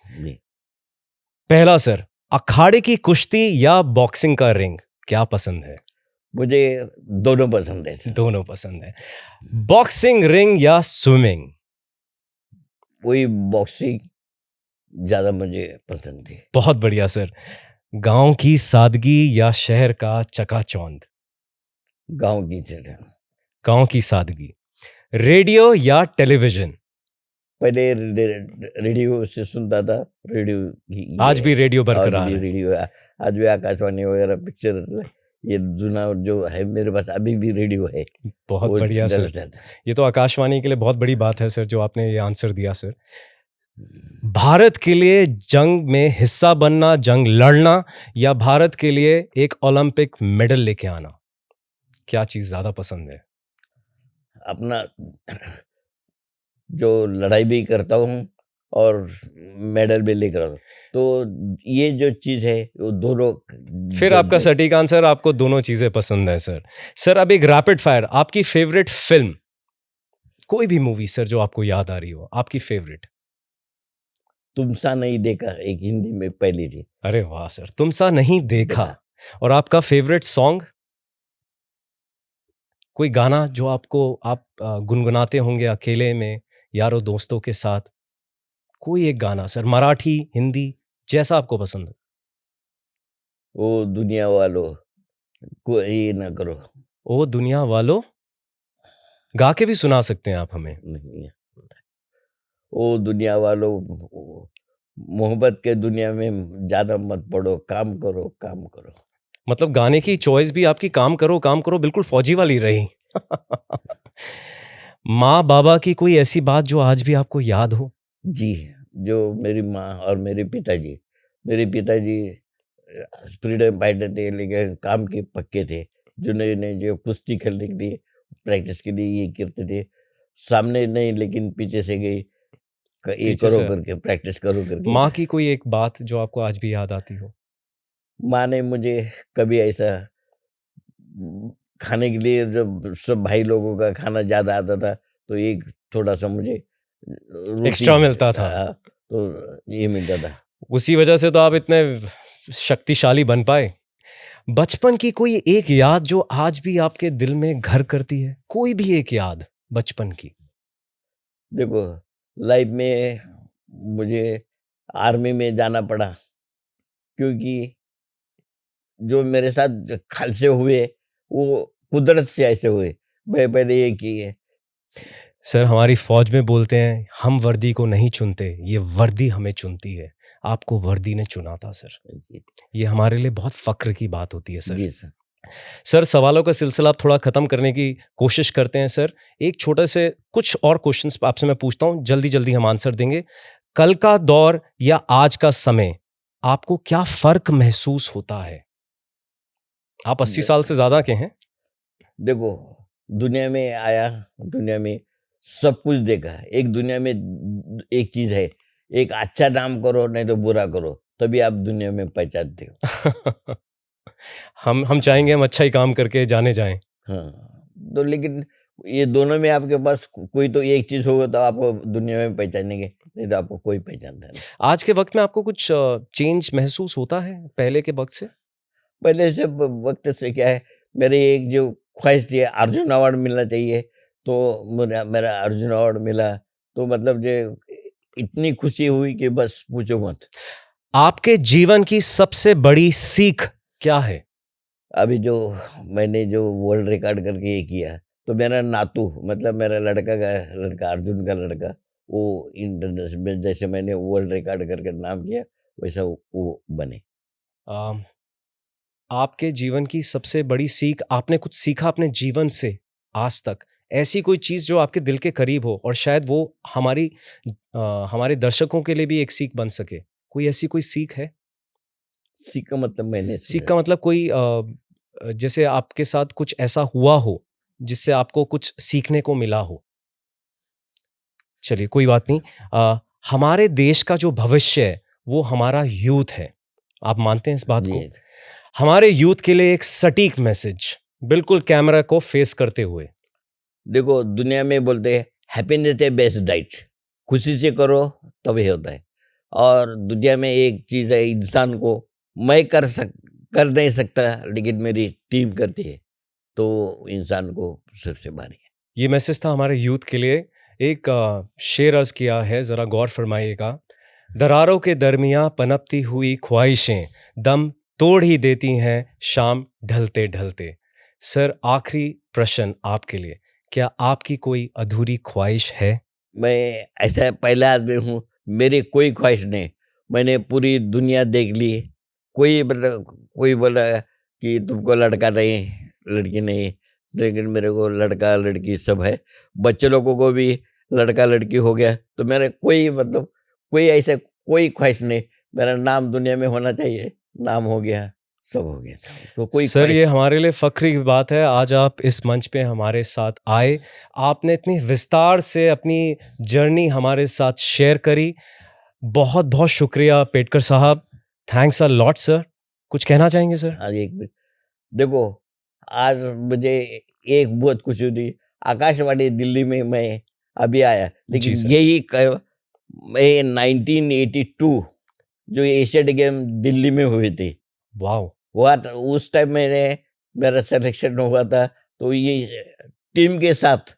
A: पहला सर, अखाड़े की कुश्ती या बॉक्सिंग का रिंग, क्या पसंद है?
B: मुझे दोनों पसंद है सर।
A: दोनों पसंद है। बॉक्सिंग रिंग या स्विमिंग?
B: वही बॉक्सिंग ज्यादा मुझे पसंद थी।
A: बहुत बढ़िया सर। गांव की सादगी या शहर का चकाचौंध?
B: गांव की जगह।
A: गांव की सादगी। रेडियो या टेलीविजन?
B: पहले रेडियो से सुनता था, रेडियो
A: आज भी रेडियो बरकरार है।
B: रेडियो, आज भी आकाशवाणी वगैरह पिक्चर, ये जुना जो है मेरे पास अभी भी रेडियो है।
A: बहुत बढ़िया सर, ये तो आकाशवाणी के लिए बहुत बड़ी बात है सर जो आपने ये आंसर दिया सर। भारत के लिए जंग में हिस्सा बनना, जंग लड़ना, या भारत के लिए एक ओलंपिक मेडल लेके आना, क्या चीज ज्यादा पसंद है?
B: अपना जो लड़ाई भी करता हूँ और मेडल भी लेकर आता हूँ। तो ये जो चीज़ है वो दोनों
A: फिर आपका सटीक आंसर, आपको दोनों चीजें पसंद है सर। सर अब एक रैपिड फायर, आपकी फेवरेट फिल्म, कोई भी मूवी सर जो आपको याद आ रही हो, आपकी फेवरेट।
B: तुम सा नहीं देखा, एक हिंदी में पहली थी।
A: अरे वाह सर, तुम सा नहीं देखा।
B: देखा।
A: और आपका फेवरेट सॉन्ग, कोई गाना जो आपको आप गुनगुनाते होंगे अकेले में, यारों दोस्तों के साथ, कोई एक गाना सर, मराठी, हिंदी, जैसा आपको पसंद हो।
B: ओ दुनिया वालों कोई ना करो।
A: ओ दुनिया वालों, गा के भी सुना सकते हैं आप हमें।
B: नहीं, ओ दुनिया वालों, मोहब्बत के दुनिया में ज्यादा मत पड़ो, काम करो काम करो।
A: मतलब गाने की चॉइस भी आपकी काम करो बिल्कुल फौजी वाली रही। माँ बाबा की कोई ऐसी बात जो आज भी आपको याद हो।
B: जी, जो मेरी माँ और मेरे पिताजी फ्रीडम फाइटर थे, लेकिन काम के पक्के थे। जिन्होंने जो कुश्ती खेलने के लिए प्रैक्टिस के लिए ये करते थे, सामने नहीं लेकिन पीछे से गई, ये
A: पीछे
B: करो
A: से
B: करके, प्रैक्टिस करो करके।
A: माँ की कोई एक बात जो आपको आज भी याद आती हो।
B: माँ ने मुझे कभी ऐसा खाने के लिए, जब सब भाई लोगों का खाना ज़्यादा आता था, तो एक थोड़ा-सा मुझे रोटी
A: एक्स्ट्रा मिलता था।
B: तो ये मिलता था।
A: उसी वजह से तो आप इतने शक्तिशाली बन पाए। बचपन की कोई एक याद जो आज भी आपके दिल में घर करती है, कोई भी एक याद बचपन की।
B: देखो, लाइफ में मुझे आर्मी में जाना पड़ा, क्योंकि जो मेरे साथ हादसे हुए, वो कुदरत से ऐसे हुए। मैं पहले ये किए।
A: सर हमारी फौज में बोलते हैं, हम वर्दी को नहीं चुनते, ये वर्दी हमें चुनती है। आपको वर्दी ने चुना था सर।
B: जी,
A: ये हमारे लिए बहुत फ़क्र की बात होती है सर।
B: जी सर।
A: सर सवालों का सिलसिला आप थोड़ा ख़त्म करने की कोशिश करते हैं सर। एक छोटे से कुछ और क्वेश्चंस आपसे मैं पूछता हूँ, जल्दी-जल्दी हम आंसर देंगे। कल का दौर या आज का समय, आपको क्या फ़र्क महसूस होता है? आप 80 साल से ज़्यादा के हैं।
B: देखो, दुनिया में आया, दुनिया में सब कुछ देखा। एक दुनिया में एक चीज़ है, एक अच्छा काम करो नहीं तो बुरा करो, तभी आप दुनिया में पहचानते हो।
A: हम चाहेंगे हम अच्छा ही काम करके जाने जाएँ।
B: हाँ, तो लेकिन ये दोनों में आपके पास कोई तो एक चीज़ होगा तो आपको दुनिया में पहचानेंगे, नहीं तो आपको कोई पहचानता नहीं।
A: आज के वक़्त में आपको कुछ चेंज महसूस होता है पहले के वक़्त से?
B: पहले से वक्त से क्या है, मेरी एक जो ख्वाहिश थी अर्जुन अवार्ड मिलना चाहिए, तो मेरा मेरा अर्जुन अवार्ड मिला, तो मतलब जो इतनी खुशी हुई कि बस पूछो मत।
A: आपके जीवन की सबसे बड़ी सीख क्या है?
B: अभी जो मैंने जो वर्ल्ड रिकॉर्ड करके ये किया, तो मेरा नातू मतलब मेरा लड़का अर्जुन का लड़का, वो इंटरनेशनल में जैसे मैंने वर्ल्ड रिकॉर्ड करके नाम किया, वैसा वो बने।
A: अ, आपके जीवन की सबसे बड़ी सीख, आपने कुछ सीखा अपने जीवन से आज तक, ऐसी कोई चीज़ जो आपके दिल के करीब हो और शायद वो हमारे दर्शकों के लिए भी एक सीख बन सके? कोई ऐसी कोई सीख है?
B: सीख का मतलब मैंने
A: सीख
B: समझा।
A: का मतलब कोई जैसे आपके साथ कुछ ऐसा हुआ हो, जिससे आपको कुछ सीखने को मिला हो? चलिए कोई बात नहीं। हमारे देश का जो भविष्य है, वो हमारा यूथ है। आप मानते हैं इस बात को?
B: जी,
A: हमारे यूथ के लिए एक सटीक मैसेज, बिल्कुल कैमरा को फेस करते हुए।
B: देखो दुनिया में बोलते हैं हैप्पीनेस ए बेस्ट डाइट, खुशी से करो तभी होता है। और दुनिया में एक चीज़ है, इंसान को मैं कर नहीं सकता, लेकिन मेरी टीम करती है, तो इंसान को सबसे भारी है।
A: ये मैसेज था हमारे यूथ के लिए। एक शेर अर्ज़ किया है, ज़रा गौर फरमाइएगा। दरारों के दरमियाँ पनपती हुई ख्वाहिशें, दम तोड़ ही देती हैं शाम ढलते-ढलते। सर आखिरी प्रश्न आपके लिए, क्या आपकी कोई अधूरी ख्वाहिश है?
B: मैं ऐसा पहला आदमी हूँ, मेरी कोई ख्वाहिश नहीं। मैंने पूरी दुनिया देख ली। कोई बोला कि तुमको लड़का नहीं, लड़की नहीं, लेकिन मेरे को लड़का लड़की सब है। बच्चे लोगों को भी लड़का लड़की हो गया, तो मेरा कोई कोई ऐसा कोई ख्वाहिश नहीं। मेरा नाम दुनिया में होना चाहिए, नाम हो गया। सब हो गया था। तो कोई
A: सर, ये
B: ख्वाहिश
A: हमारे लिए फ़ख्र की बात है, आज आप इस मंच पे हमारे साथ आए। आपने इतनी विस्तार से अपनी जर्नी हमारे साथ शेयर करी। बहुत-बहुत शुक्रिया पेडकर साहब। Thanks a lot sir. कुछ कहना चाहेंगे सर?
B: आज एक मिनट देखो, आज मुझे एक बहुत खुशी हुई। आकाशवाणी दिल्ली में मैं अभी आया,
A: जी
B: लेकिन
A: सर।
B: यही मैं 1982 जो एशियन गेम दिल्ली में हुए थे,
A: वॉव!
B: हुआ था उस टाइम मेरा सिलेक्शन हुआ था। तो ये टीम के साथ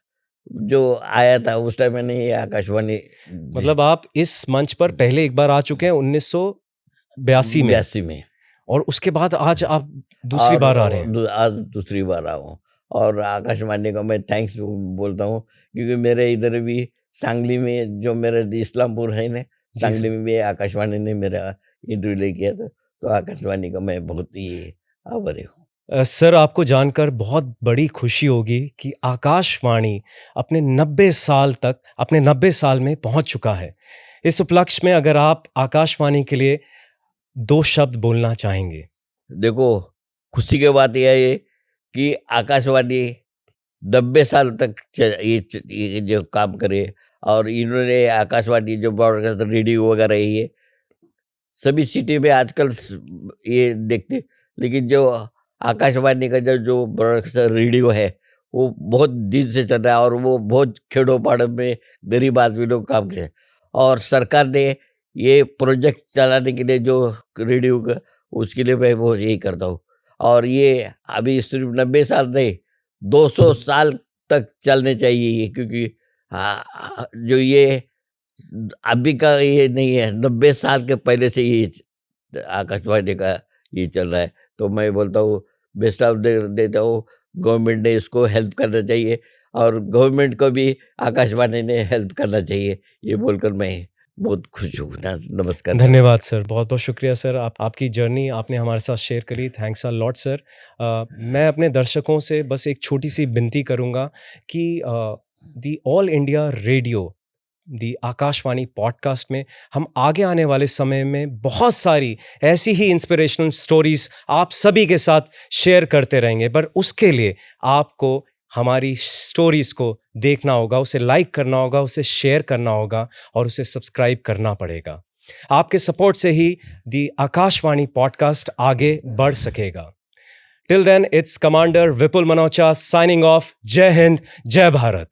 B: जो आया था उस टाइम मैंने ये आकाशवाणी
A: मतलब आप इस मंच पर पहले एक बार आ चुके हैं 1982 में
B: 82 में
A: और उसके बाद आज आप दूसरी
B: और
A: बार आ रहे हैं।
B: आज दूसरी बार आया हूँ। और आकाशवाणी का मैं थैंक्स बोलता हूँ, क्योंकि मेरे इधर भी सांगली में जो मेरे इस्लामपुर है ना,
A: जी
B: सांगली
A: सर।
B: में भी आकाशवाणी ने मेरा इंटरव्यू ले किया था। तो आकाशवाणी का मैं बहुत ही आभारी हूँ।
A: सर, आपको जानकर बहुत बड़ी खुशी होगी कि आकाशवाणी अपने 90 साल में पहुंच चुका है। इस उपलक्ष्य में अगर आप आकाशवाणी के लिए 2 शब्द बोलना चाहेंगे?
B: देखो, खुशी की बात यह है कि आकाशवाणी 90 साल तक ये जो काम करे, और इन्होंने आकाशवाणी जो ब्रॉडकास्ट रेडियो वगैरह ये सभी सिटी में आजकल ये देखते, लेकिन जो आकाशवाणी का जो ब्रॉडकास्ट रेडियो है वो बहुत दिन से चल रहा है, और वो बहुत खेड़ों पाड़ों में गरीब आदमी लोग काम किए। और सरकार ने ये प्रोजेक्ट चलाने के लिए जो रेडियो का, उसके लिए मैं वो यही करता हूँ। और ये अभी सिर्फ 90 साल नहीं, 200 साल तक चलने चाहिए ये, क्योंकि जो ये अभी का ये नहीं है, 90 साल के पहले से ये आकाशवाणी का ये चल रहा है। तो मैं बोलता हूँ, बेस्ट ऑफ देता हूँ, गवर्नमेंट ने इसको हेल्प करना चाहिए, और गवर्नमेंट को भी आकाशवाणी ने हेल्प करना चाहिए। ये बोलकर मैं बहुत खुश हूँ। नमस्कार।
A: धन्यवाद सर, बहुत-बहुत शुक्रिया सर। आपकी जर्नी आपने हमारे साथ शेयर करी, थैंक्स अ लॉट सर। मैं अपने दर्शकों से बस एक छोटी-सी विनती करूँगा कि the all India radio, the Akashvani podcast में हम आगे आने वाले समय में बहुत सारी ऐसी ही इंस्पिरेशनल स्टोरीज़ आप सभी के साथ शेयर करते रहेंगे। पर उसके लिए आपको हमारी स्टोरीज़ को देखना होगा, उसे लाइक करना होगा, उसे शेयर करना होगा और उसे सब्सक्राइब करना पड़ेगा। आपके सपोर्ट से ही दी आकाशवाणी पॉडकास्ट आगे बढ़ सकेगा। Till then, it's commander Vipul Manocha signing off. जय हिंद, जय भारत।